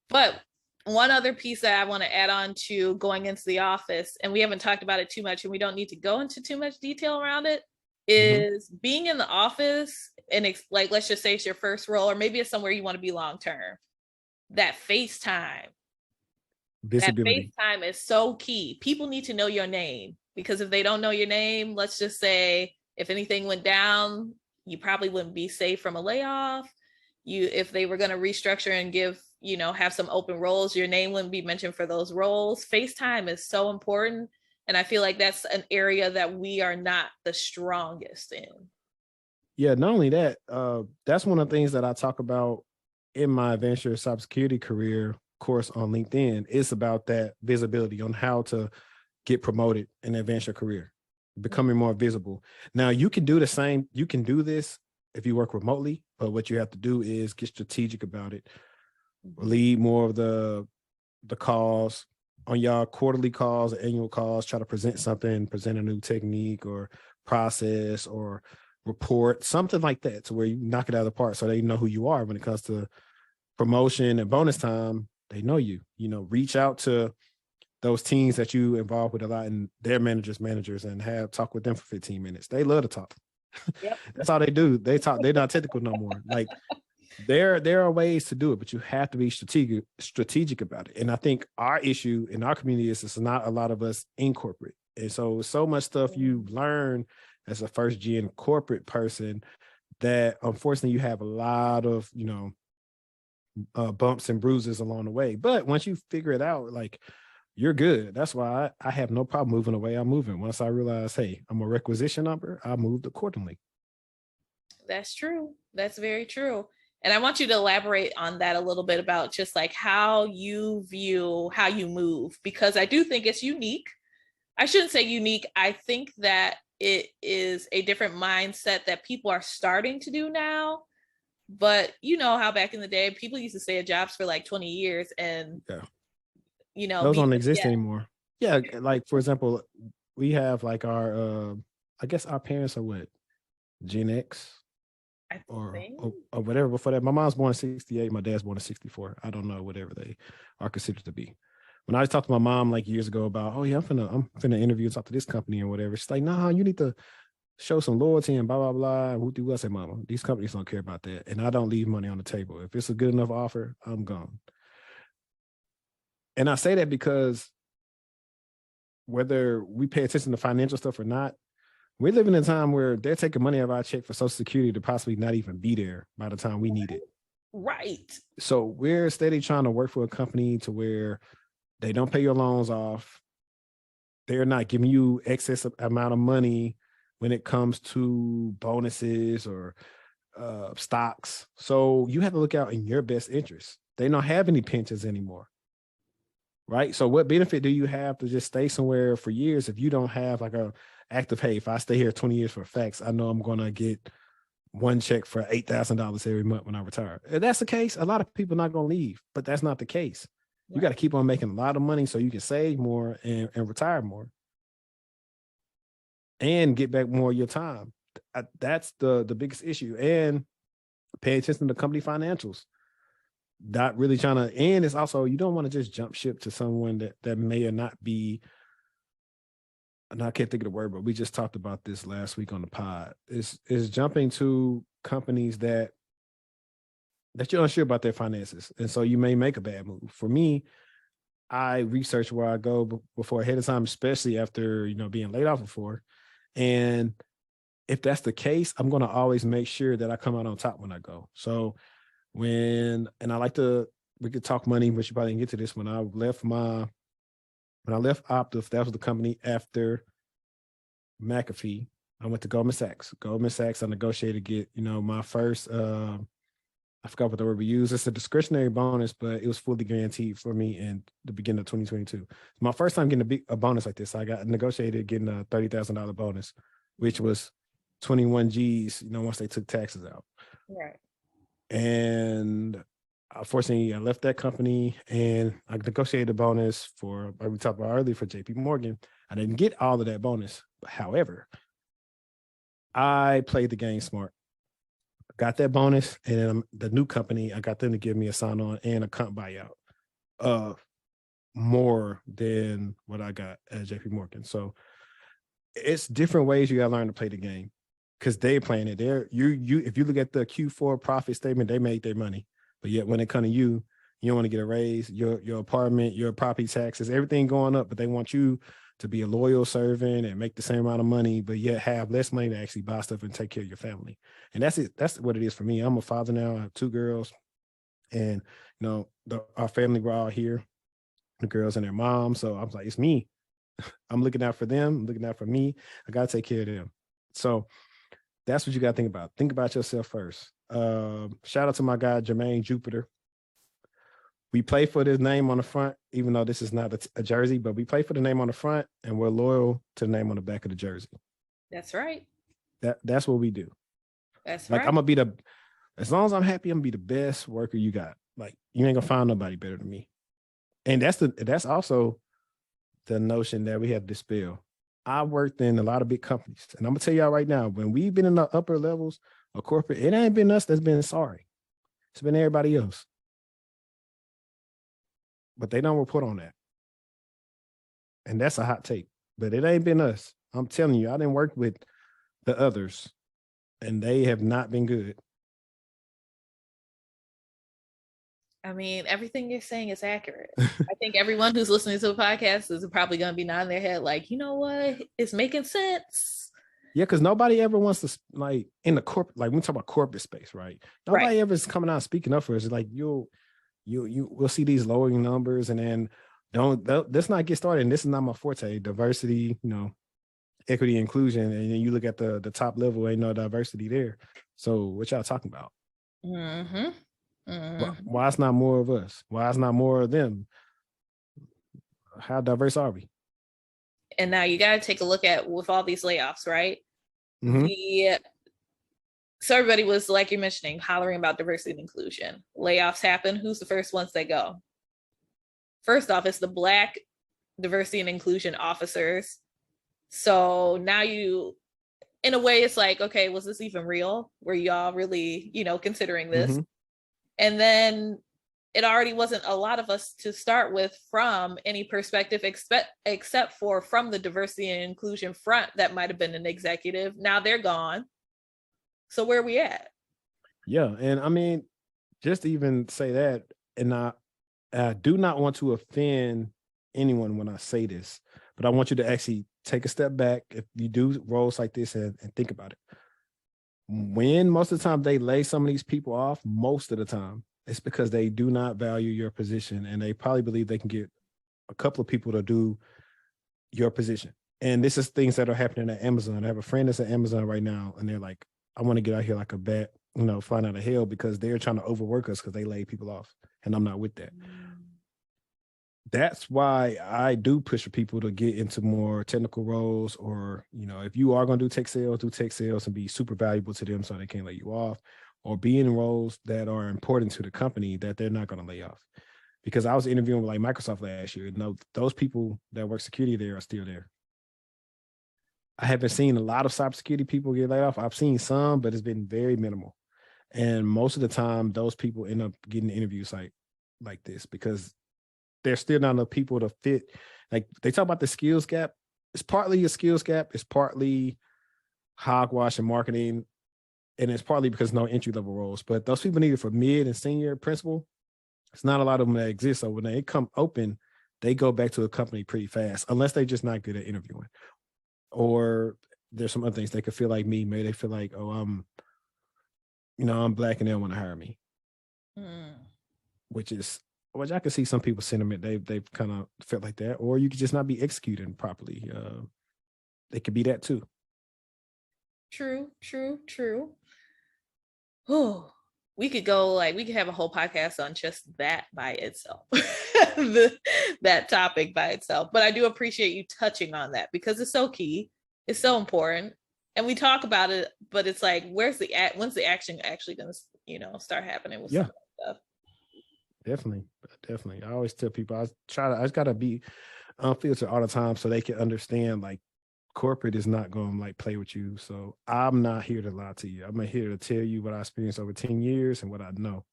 But one other piece that I want to add on to going into the office, and we haven't talked about it too much, and we don't need to go into too much detail around it, is being in the office and like, let's just say it's your first role, or maybe it's somewhere you want to be long-term. That FaceTime. Visibility. That FaceTime is so key. People need to know your name, because if they don't know your name, let's just say if anything went down, you probably wouldn't be safe from a layoff. If they were going to restructure and give, have some open roles, your name wouldn't be mentioned for those roles. FaceTime is so important. And I feel like that's an area that we are not the strongest in. Yeah, not only that, that's one of the things that I talk about in my adventure cybersecurity career course on LinkedIn. It's about that visibility on how to get promoted and advance your career, becoming more visible. Now, you can do the same. You can do this if you work remotely, but what you have to do is get strategic about it. Lead more of the calls on your quarterly calls, annual calls, try to present something, present a new technique or process or report, something like that, to where you knock it out of the park so they know who you are when it comes to promotion and bonus time. They know you, reach out to those teams that you involve with a lot and their managers and talk with them for 15 minutes. They love to talk. Yep. That's all they do. They talk. They're not technical no more. Like there are ways to do it, but you have to be strategic about it. And I think our issue in our community is it's not a lot of us in corporate. And so much stuff you learn as a first gen corporate person that unfortunately you have a lot of, bumps and bruises along the way. But once you figure it out, like, you're good. That's why I have no problem moving the way I'm moving. Once I realize, hey, I'm a requisition number, I moved accordingly. That's true. That's very true. And I want you to elaborate on that a little bit about just like how you view how you move, because I do think it's unique. I shouldn't say unique. I think that it is a different mindset that people are starting to do now. But you know how back in the day, people used to stay at jobs for like 20 years and, those don't exist anymore. Yeah. Like, for example, we have like our, I guess our parents are what? Gen X. I or, think. or whatever before that. My mom's born in 68. My dad's born in 64. I don't know, whatever they are considered to be. When I talked to my mom like years ago about, oh yeah, I'm finna interview and talk to this company or whatever. She's like, nah, you need to show some loyalty and blah, blah, blah. I say, mama, these companies don't care about that. And I don't leave money on the table. If it's a good enough offer, I'm gone. And I say that because whether we pay attention to financial stuff or not, we're living in a time where they're taking money out of our check for Social Security to possibly not even be there by the time we need it. Right. So we're steady trying to work for a company to where they don't pay your loans off. They're not giving you excess amount of money when it comes to bonuses or stocks. So you have to look out in your best interest. They don't have any pensions anymore. Right. So what benefit do you have to just stay somewhere for years if you don't have like a active, hey, if I stay here 20 years for facts, I know I'm going to get one check for $8,000 every month when I retire. If that's the case, a lot of people are not going to leave, but that's not the case. Right. You got to keep on making a lot of money so you can save more and retire more and get back more of your time. That's the biggest issue. And pay attention to company financials. Not really trying to, and it's also, you don't want to just jump ship to someone that may or not be, and I can't think of the word, but we just talked about this last week on the pod, is jumping to companies that you're unsure about their finances. And so you may make a bad move. For me, I research where I go before ahead of time, especially after, being laid off before. And if that's the case, I'm going to always make sure that I come out on top when I go. So we could talk money, but you probably didn't get to this. When I left Optus, that was the company after McAfee. I went to Goldman Sachs. I negotiated to get, my first, I forgot what the word we use. It's a discretionary bonus, but it was fully guaranteed for me in the beginning of 2022. My first time getting a bonus like this. I got negotiated getting a $30,000 bonus, which was 21 G's, once they took taxes out. Right. And unfortunately, I left that company and I negotiated a bonus for, like we talked about earlier, for JP Morgan. I didn't get all of that bonus. However, I played the game smart. Got that bonus, and then the new company, I got them to give me a sign-on and a comp buyout of more than what I got at JP Morgan. So it's different ways you got to learn to play the game. Because they playing it. If you look at the Q4 profit statement, they made their money. But yet when it comes to you don't want to get a raise, your apartment, your property taxes, everything going up, but they want you to be a loyal servant and make the same amount of money, but yet have less money to actually buy stuff and take care of your family. And that's it. That's what it is for me. I'm a father now. I have 2 girls. And, our family, we're all here, the girls and their mom. So I was like, it's me. I'm looking out for them. I'm looking out for me. I got to take care of them. So that's what you got to think about. Think about yourself first. Shout out to my guy, Jermaine Jupiter. We play for this name on the front, even though this is not a jersey, but we play for the name on the front and we're loyal to the name on the back of the jersey. That's right. That's what we do. That's like, right. I'm going to be as long as I'm happy, I'm going to be the best worker you got. Like, you ain't going to find nobody better than me. And that's also the notion that we have to dispel. I worked in a lot of big companies, and I'm gonna tell y'all right now, when we've been in the upper levels of corporate, it ain't been us that's been sorry. It's been everybody else. But they don't report on that. And that's a hot take. But it ain't been us. I'm telling you, I didn't work with the others, and they have not been good. I mean, everything you're saying is accurate. I think everyone who's listening to the podcast is probably going to be nodding their head like, you know what? It's making sense. Yeah, because nobody ever wants to, like, in the corporate, like, we talk about corporate space, right? Nobody ever is coming out and speaking up for us. It's like, we'll see these lowering numbers, and then let's not get started. And this is not my forte. Diversity, equity, inclusion. And then you look at the top level, ain't no diversity there. So what y'all talking about? Mm-hmm. Mm-hmm. Why it's not more of us? Why it's not more of them? How diverse are we? And now you got to take a look at with all these layoffs, right? Mm-hmm. So everybody was, like you're mentioning, hollering about diversity and inclusion. Layoffs happen. Who's the first ones that go? First off, it's the Black diversity and inclusion officers. So now in a way, it's like, okay, was this even real? Were y'all really, considering this? Mm-hmm. And then it already wasn't a lot of us to start with from any perspective, except for from the diversity and inclusion front that might have been an executive. Now they're gone. So where are we at? Yeah. And I mean, just to even say that, and I do not want to offend anyone when I say this, but I want you to actually take a step back if you do roles like this and think about it. When most of the time they lay some of these people off, most of the time, it's because they do not value your position and they probably believe they can get a couple of people to do your position. And this is things that are happening at Amazon. I have a friend that's at Amazon right now, and they're like, I want to get out here like a bat, flying out of hell, because they're trying to overwork us because they lay people off. And I'm not with that. That's why I do push for people to get into more technical roles, or, if you are going to do tech sales and be super valuable to them so they can't lay you off, or be in roles that are important to the company that they're not going to lay off. Because I was interviewing with like Microsoft last year. Those people that work security there are still there. I haven't seen a lot of cybersecurity people get laid off. I've seen some, but it's been very minimal. And most of the time, those people end up getting interviews like this because there's still not enough people to fit. Like they talk about the skills gap. It's partly a skills gap. It's partly hogwash and marketing. And it's partly because no entry level roles. But those people needed for mid and senior principal, it's not a lot of them that exist. So when they come open, they go back to a company pretty fast, unless they're just not good at interviewing. Or there's some other things. They could feel like me. Maybe they feel like, oh, I'm Black and they don't want to hire me. Which I can see some people's sentiment. They've kind of felt like that. Or you could just not be executing properly. It could be that too. True. Oh, we could have a whole podcast on just that by itself, that topic by itself. But I do appreciate you touching on that because it's so key. It's so important. And we talk about it, but it's like, when's the action actually going to, start happening with some stuff? Definitely. I always tell people I just got to be unfiltered all the time so they can understand like corporate is not going to like play with you. So I'm not here to lie to you. I'm here to tell you what I experienced over 10 years and what I know.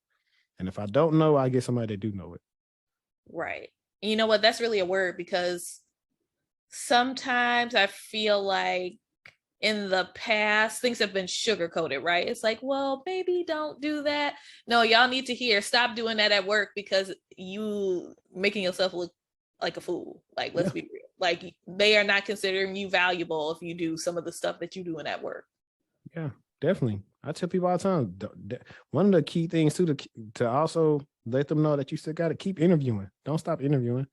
And if I don't know, I get somebody that do know it. Right. And you know what? That's really a word, because sometimes I feel like in the past, things have been sugar-coated, right? It's like, well, maybe don't do that. No, y'all need to hear, stop doing that at work because you making yourself look like a fool. Like, let's be real. Like, they are not considering you valuable if you do some of the stuff that you doing at work. Yeah, definitely. I tell people all the time, one of the key things too, to also let them know that you still got to keep interviewing. Don't stop interviewing.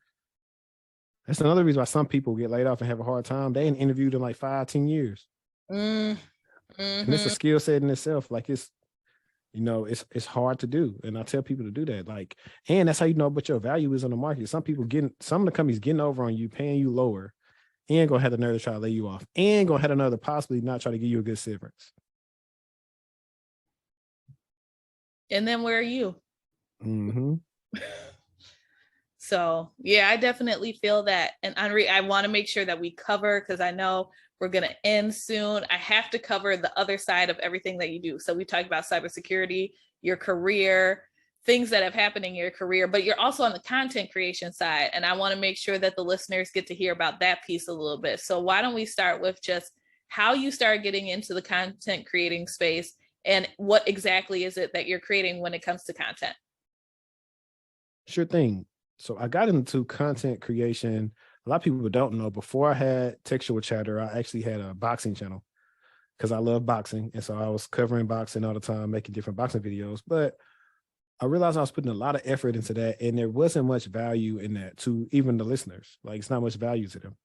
That's another reason why some people get laid off and have a hard time. They ain't interviewed in like 5-10 years. And it's a skill set in itself. Like it's hard to do. And I tell people to do that. Like, and that's how you know what your value is on the market. Some of the companies getting over on you, paying you lower, and gonna have the nerve to try to lay you off, and gonna have another possibly not try to give you a good severance. And then where are you? So yeah, I definitely feel that. And Henri, I want to make sure that we cover, because I know we're going to end soon. I have to cover the other side of everything that you do. So we talked about cybersecurity, your career, things that have happened in your career, but you're also on the content creation side. And I want to make sure that the listeners get to hear about that piece a little bit. So why don't we start with just how you started getting into the content creating space, and what exactly is it that you're creating when it comes to content? Sure thing. So I got into content creation. A lot of people don't know, before I had Textual Chatter, I actually had a boxing channel because I love boxing. And so I was covering boxing all the time, making different boxing videos. But I realized I was putting a lot of effort into that, and there wasn't much value in that to even the listeners. Like, it's not much value to them.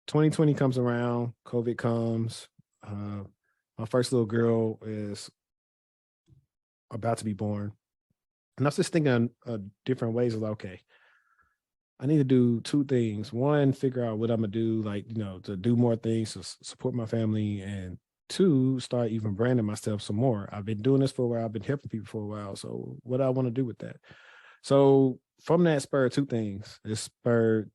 2020 comes around, COVID comes. My first little girl is about to be born. And I was just thinking of different ways of, okay, I need to do two things. One, figure out what I'm going to do, like, to do more things to support my family. And two, start even branding myself some more. I've been doing this for a while. I've been helping people for a while. So what do I want to do with that? So from that spurred two things. It spurred,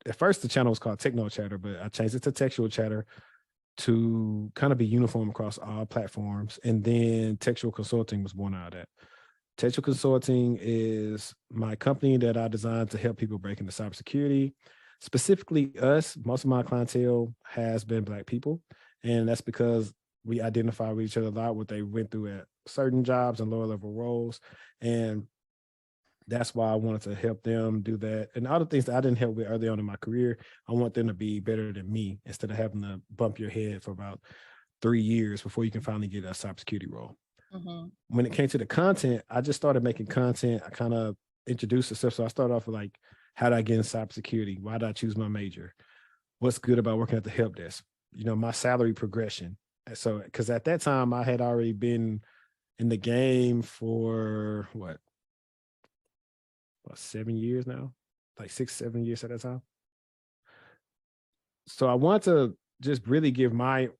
at first the channel was called Techno Chatter, but I changed it to Textual Chatter. to kind of be uniform across all platforms. And then Textual Consulting was born out of that. Textual Consulting is my company that I designed to help people break into cybersecurity. Specifically us, most of my clientele has been Black people. And that's because we identify with each other a lot, what they went through at certain jobs and lower level roles. And that's why I wanted to help them do that. And other things that I didn't help with early on in my career, I want them to be better than me instead of having to bump your head for about 3 years before you can finally get a cybersecurity role. When it came to the content, I just started making content. I kind of introduced myself. So I started off with like, how did I get in cybersecurity? Why did I choose my major? What's good about working at the help desk? You know, my salary progression. So, because at that time I had already been in the game for what, 7 years now, like 6, 7 years at that time. So I want to just really give my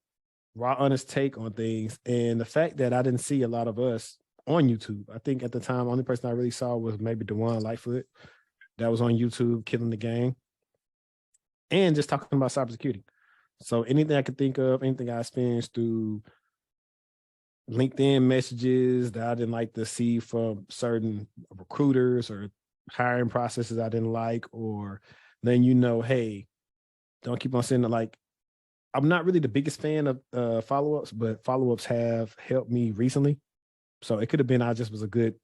raw, honest take on things. And the fact that I didn't see a lot of us on YouTube. I think at the time, the only person I really saw was maybe DeJuan Lightfoot that was on YouTube, killing the game and just talking about cybersecurity. So anything I could think of, anything I experienced through LinkedIn messages that I didn't like to see from certain recruiters or hiring processes I didn't like, or then, you know, hey, don't keep on sending it. Like, I'm not really the biggest fan of follow-ups, but follow-ups have helped me recently. So it could have been I just was a good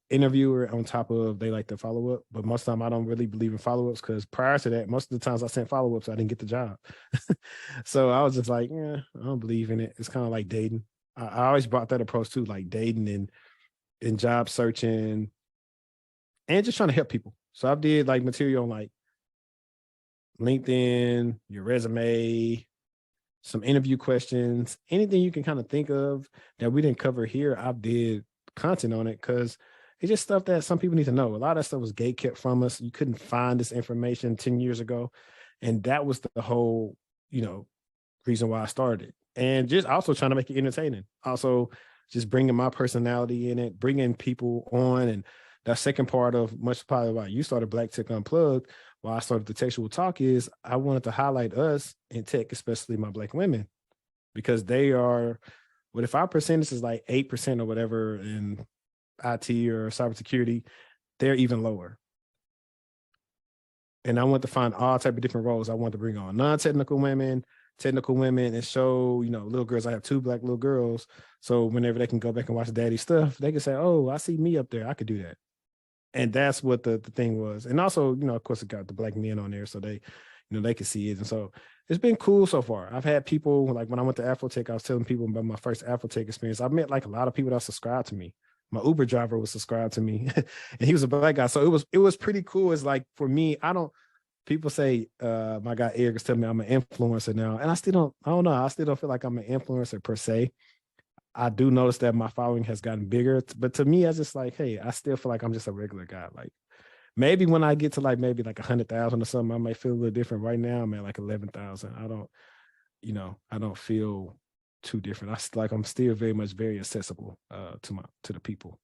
interviewer on top of they like to follow up. But most of the time I don't really believe in follow-ups because prior to that, most of the times I sent follow-ups, I didn't get the job. So I was just like, yeah, I don't believe in it. It's kind of like dating. I always brought that approach too, like dating and job searching and just trying to help people. So I did like material on like LinkedIn, your resume, some interview questions, anything you can kind of think of that we didn't cover here. I did content on it because it's just stuff that some people need to know. A lot of that stuff was gate kept from us. You couldn't find this information 10 years ago. And that was the whole, you know, reason why I started. And just also trying to make it entertaining. Also just bringing my personality in it, bringing people on. And that second part of much probably why you started Black Tech Unplugged, why I started the Textual Talk, is I wanted to highlight us in tech, especially my Black women, because they are, what if our percentage is like 8% or whatever in IT or cybersecurity, they're even lower. And I want to find all type of different roles. I want to bring on non-technical women, technical women, and show, you know, little girls. I have 2 Black little girls. So whenever they can go back and watch daddy stuff, they can say, oh, I see me up there. I could do that. And that's what the thing was. And also, you know, of course, it got the Black men on there so they, you know, they could see it. And so it's been cool so far. I've had people, like when I went to Afrotech, I was telling people about my first Afrotech experience. I met like a lot of people that subscribed to me. My Uber driver was subscribed to me and he was a Black guy. So it was pretty cool. It's like, for me, people say, my guy Eric is telling me I'm an influencer now. And I don't know. I still don't feel like I'm an influencer per se. I do notice that my following has gotten bigger, but to me, I just like, hey, I still feel like I'm just a regular guy. Like maybe when I get to like maybe like 100,000 or something, I might feel a little different. Right now, I'm at like 11,000. I don't feel too different. I'm still very accessible to the people.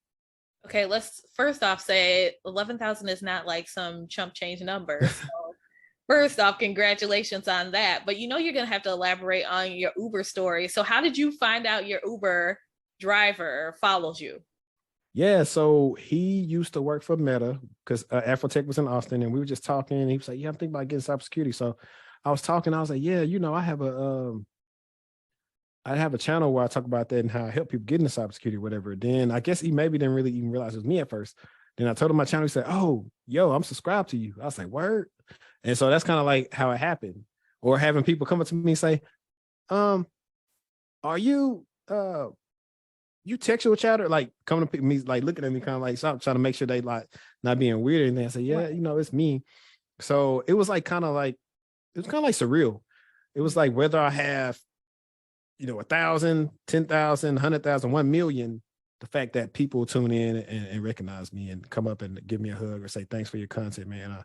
Okay, let's first off say 11,000 is not like some chump change number. So first off, congratulations on that. But you know, you're going to have to elaborate on your Uber story. So how did you find out your Uber driver follows you? Yeah, so he used to work for Meta because Afrotech was in Austin, and we were just talking. And he was like, yeah, I'm thinking about getting cybersecurity. So I was talking. I was like, yeah, you know, I have a channel where I talk about that and how I help people get into cybersecurity or whatever. Then I guess he maybe didn't really even realize it was me at first. Then I told him my channel. He said, oh, yo, I'm subscribed to you. I was like, word. And so that's kind of like how it happened. Or having people come up to me and say, are you textual chatter? Like coming to me, like looking at me kind of like trying to make sure they like not being weird. And they say, yeah, you know, it's me. So it was like kind of like surreal. It was like whether I have, you know, 1,000, 10,000, 100,000, 1 million, the fact that people tune in and recognize me and come up and give me a hug or say, thanks for your content, man.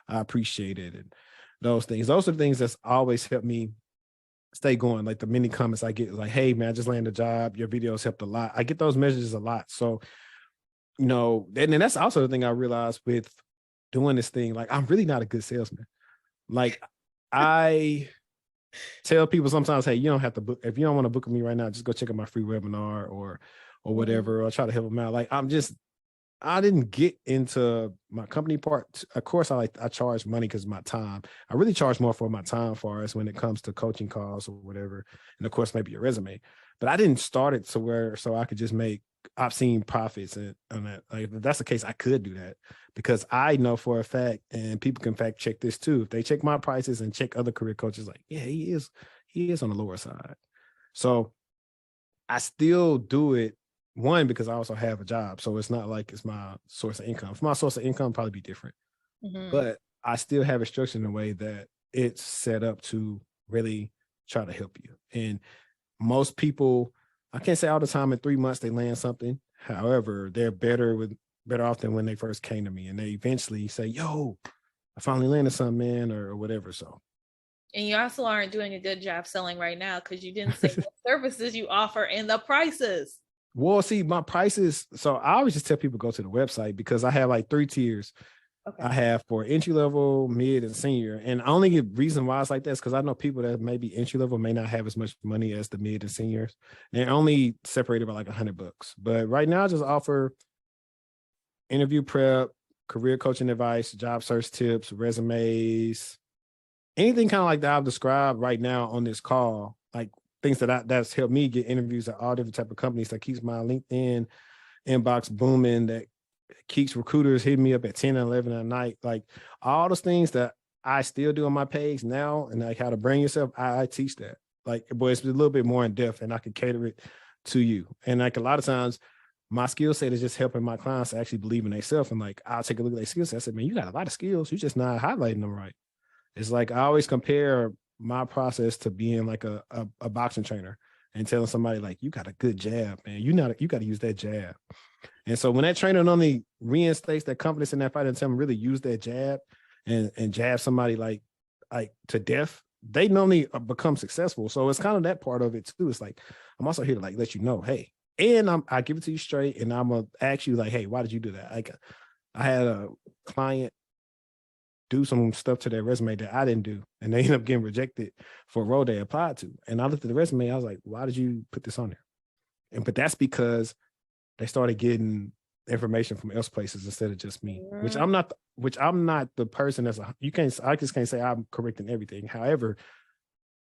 I appreciate it. And those things are the things that's always helped me stay going. Like the many comments I get like, hey man, I just landed a job. Your videos helped a lot. I get those messages a lot. So, you know, and that's also the thing I realized with doing this thing. Like, I'm really not a good salesman. Like tell people sometimes, hey, you don't have to book. If you don't want to book with me right now, just go check out my free webinar or whatever. Or try to help them out. Like I didn't get into my company part. Of course, I charge money because of my time. I really charge more for my time for us when it comes to coaching calls or whatever. And of course, maybe your resume. But I didn't start it so I could just make obscene profits. And that, like, if that's the case, I could do that because I know for a fact, and people can fact check this too. If they check my prices and check other career coaches, like, yeah, he is on the lower side. So I still do it. One, because I also have a job. So it's not like it's my source of income. For my source of income, probably be different. But I still have it structured in a way that it's set up to really try to help you. And most people, I can't say all the time in 3 months they land something. However, they're better off than when they first came to me. And they eventually say, yo, I finally landed something, man, or whatever. So. And you also aren't doing a good job selling right now because you didn't say what services you offer and the prices. Well, see, my prices. So I always just tell people go to the website because I have like 3 tiers. Okay. I have for entry level, mid, and senior. And only reason why it's like that is because I know people that maybe entry level may not have as much money as the mid and seniors. They're only separated by like $100. But right now, I just offer interview prep, career coaching advice, job search tips, resumes, anything kind of like that I've described right now on this call, like things that's helped me get interviews at all different type of companies, that keeps my LinkedIn inbox booming, that keeps recruiters hitting me up at 10 and 11 at night. Like all those things that I still do on my page now, and like how to bring yourself, I teach that. Like, boy, it's a little bit more in depth and I can cater it to you. And like a lot of times my skill set is just helping my clients to actually believe in themselves. And like, I'll take a look at their skill set. I said, man, you got a lot of skills. You're just not highlighting them right. It's like, I always compare my process to being like a boxing trainer and telling somebody like, you got a good jab, man. You got to use that jab. And so when that trainer normally reinstates that confidence in that fight and tell them really use that jab and jab somebody like to death, they normally become successful. So it's kind of that part of it too. It's like, I'm also here to like let you know, hey, and I give it to you straight, and I'm gonna ask you like, hey, why did you do that? Like, I had a client do some stuff to their resume that I didn't do, and they ended up getting rejected for a role they applied to. And I looked at the resume, I was like, why did you put this on there? But that's because they started getting information from else places instead of just me, which I'm not the person I just can't say I'm correct in everything. However,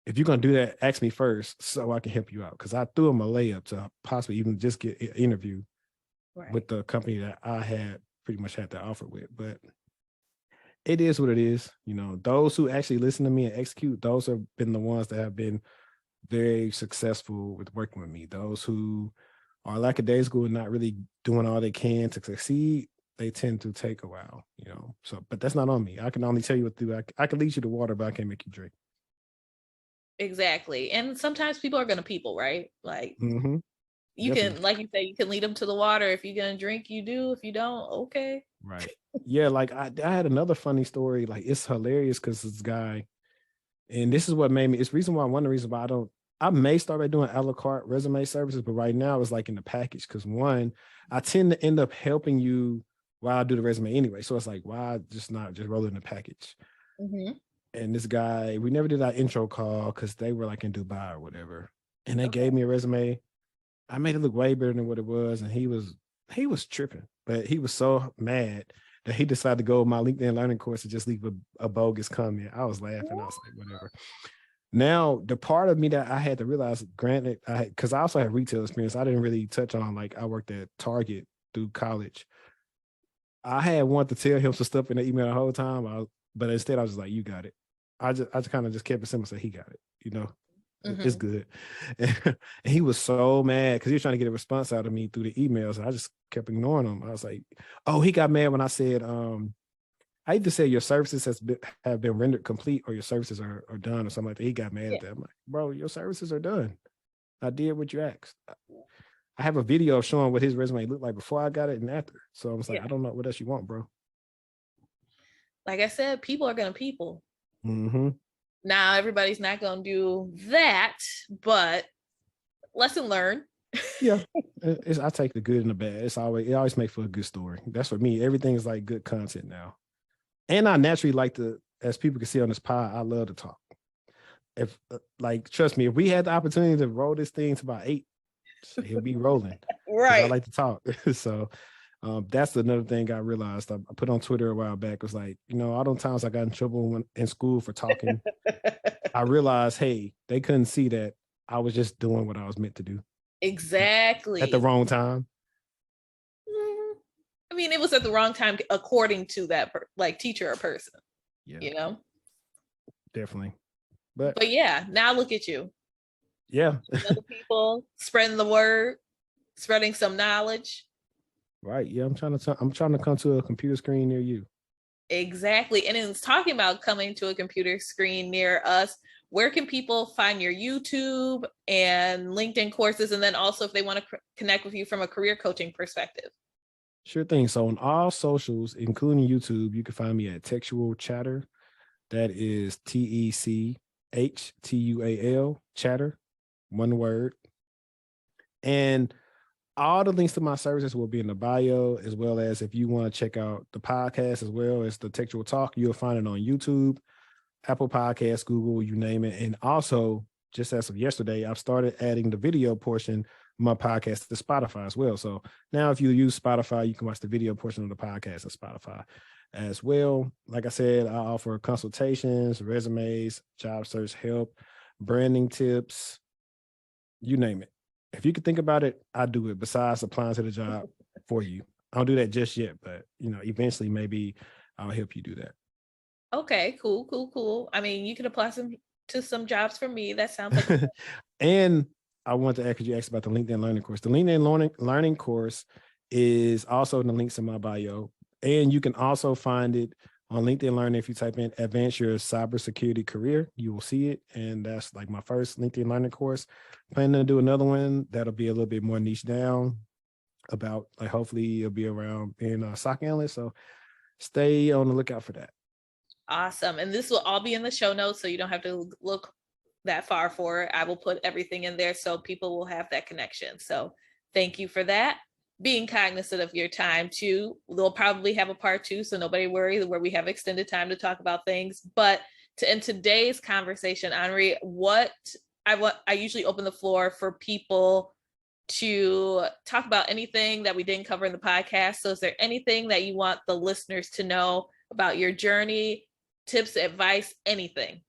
if you're going to do that, ask me first so I can help you out. Cause I threw them a layup to possibly even just get an interview with the company that I had pretty much had to offer with. But it is what it is. You know, those who actually listen to me and execute, those have been the ones that have been very successful with working with me. Those who are lackadaisical and not really doing all they can to succeed, they tend to take a while, you know. So, but that's not on me. I can only tell you what to do. I can lead you to water, but I can't make you drink. Exactly. And sometimes people are going to people, right? Like you Definitely. can, like you say, you can lead them to the water. If you're going to drink, you do. If you don't, okay. Right. Yeah. Like I had another funny story. Like it's hilarious because this guy, and this is what made me, it's one of the reasons why I may start by doing a la carte resume services, but right now it's like in the package. Cause one, I tend to end up helping you while I do the resume anyway. So it's like, why not just roll it in the package? And this guy, we never did our intro call because they were like in Dubai or whatever. And they gave me a resume. I made it look way better than what it was. And he was tripping, but he was so mad that he decided to go with my LinkedIn learning course and just leave a bogus comment. I was laughing. I was like, whatever. Now, the part of me that I had to realize, granted, because I also had retail experience, I didn't really touch on, like, I worked at Target through college. I had wanted to tell him some stuff in the email the whole time, but instead I was just like, you got it. I just kind of just kept it simple, said he got it, you know. It's good. And he was so mad because he was trying to get a response out of me through the emails. And I just kept ignoring him. I was like, oh, he got mad when I said, I either said your services have been rendered complete or your services are done or something like that. He got mad at that. I'm like, bro, your services are done. I did what you asked. I have a video of showing what his resume looked like before I got it and after. So I was like, I don't know what else you want, bro. Like I said, people are going to people. Now, everybody's not going to do that, but lesson learned. Yeah, I take the good and the bad. It always makes for a good story. That's for me. Everything is like good content now. And I naturally like to, as people can see on this pod, I love to talk. if like, trust me, if we had the opportunity to roll this thing to about 8, he'll be rolling. I like to talk. So that's another thing I realized. I put on Twitter a while back. It was like, all those times I got in trouble when in school for talking. I realized, hey, they couldn't see that I was just doing what I was meant to do. Exactly. At the wrong time. I mean, it was at the wrong time according to that teacher or person. Yeah. Definitely. But yeah, now look at you. Yeah. Other people spreading the word, spreading some knowledge. Right. Yeah. I'm trying to come to a computer screen near you. Exactly. And it's talking about coming to a computer screen near us. Where can people find your YouTube and LinkedIn courses? And then also if they want to connect with you from a career coaching perspective. Sure thing. So on all socials, including YouTube, you can find me at Textual Chatter. That is TECHTUAL, Chatter, one word. And all the links to my services will be in the bio, as well as if you want to check out the podcast as well as the Textual Talk, you'll find it on YouTube, Apple Podcasts, Google, you name it. And also, just as of yesterday, I've started adding the video portion of my podcast to Spotify as well. So now if you use Spotify, you can watch the video portion of the podcast on Spotify as well. Like I said, I offer consultations, resumes, job search help, branding tips, you name it. If you could think about it, I do it besides applying to the job for you. I don't do that just yet, but eventually maybe I'll help you do that. Okay, cool. I mean, you can apply to some jobs for me. That sounds like And I want to ask you about the LinkedIn Learning course. The LinkedIn Learning course is also in the links in my bio. And you can also find it on LinkedIn Learning. If you type in Advance Your Cybersecurity Career, you will see it. And that's like my first LinkedIn Learning course. Planning to do another one that'll be a little bit more niche down about, like, hopefully it'll be around being a SOC analyst. So stay on the lookout for that. Awesome. And this will all be in the show notes, so you don't have to look that far for it. I will put everything in there so people will have that connection. So thank you for that. Being cognizant of your time too. We'll probably have a part 2, so nobody worry, where we have extended time to talk about things. But to end today's conversation, Henri, I usually open the floor for people to talk about anything that we didn't cover in the podcast. So is there anything that you want the listeners to know about your journey, tips, advice, anything?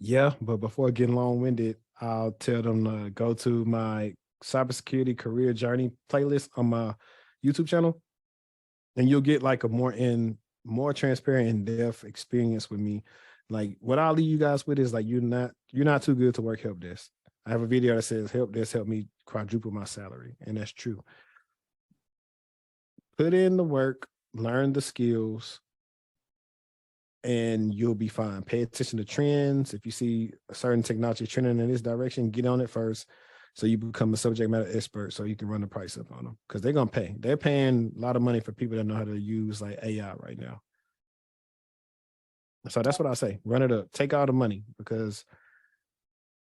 Yeah, but before getting long-winded, I'll tell them to go to my cybersecurity career journey playlist on my YouTube channel, and you'll get like a more transparent, in-depth experience with me. Like, what I'll leave you guys with is like, you're not too good to work help desk. I have a video that says help desk helped me quadruple my salary, and that's true. Put in the work, learn the skills, and you'll be fine. Pay attention to trends. If you see a certain technology trending in this direction, get on it first so you become a subject matter expert so you can run the price up on them, because they're going to pay. They're paying a lot of money for people that know how to use like AI right now. So that's what I say. Run it up. Take all the money, because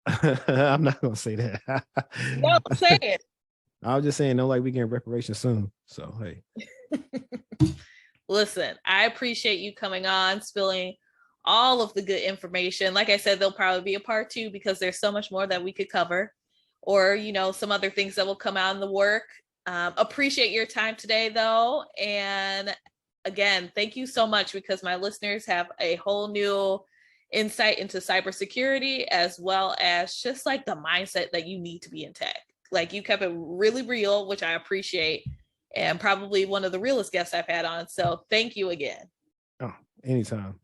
I'm not going to say that. No, say it. I was just saying, no, like, we get reparations soon. So, hey. Listen, I appreciate you coming on, spilling all of the good information. Like I said, there'll probably be a part 2 because there's so much more that we could cover, or, some other things that will come out in the work. Appreciate your time today, though. And again, thank you so much, because my listeners have a whole new insight into cybersecurity, as well as just like the mindset that you need to be in tech. Like, you kept it really real, which I appreciate, and probably one of the realest guests I've had on. So thank you again. Oh, anytime.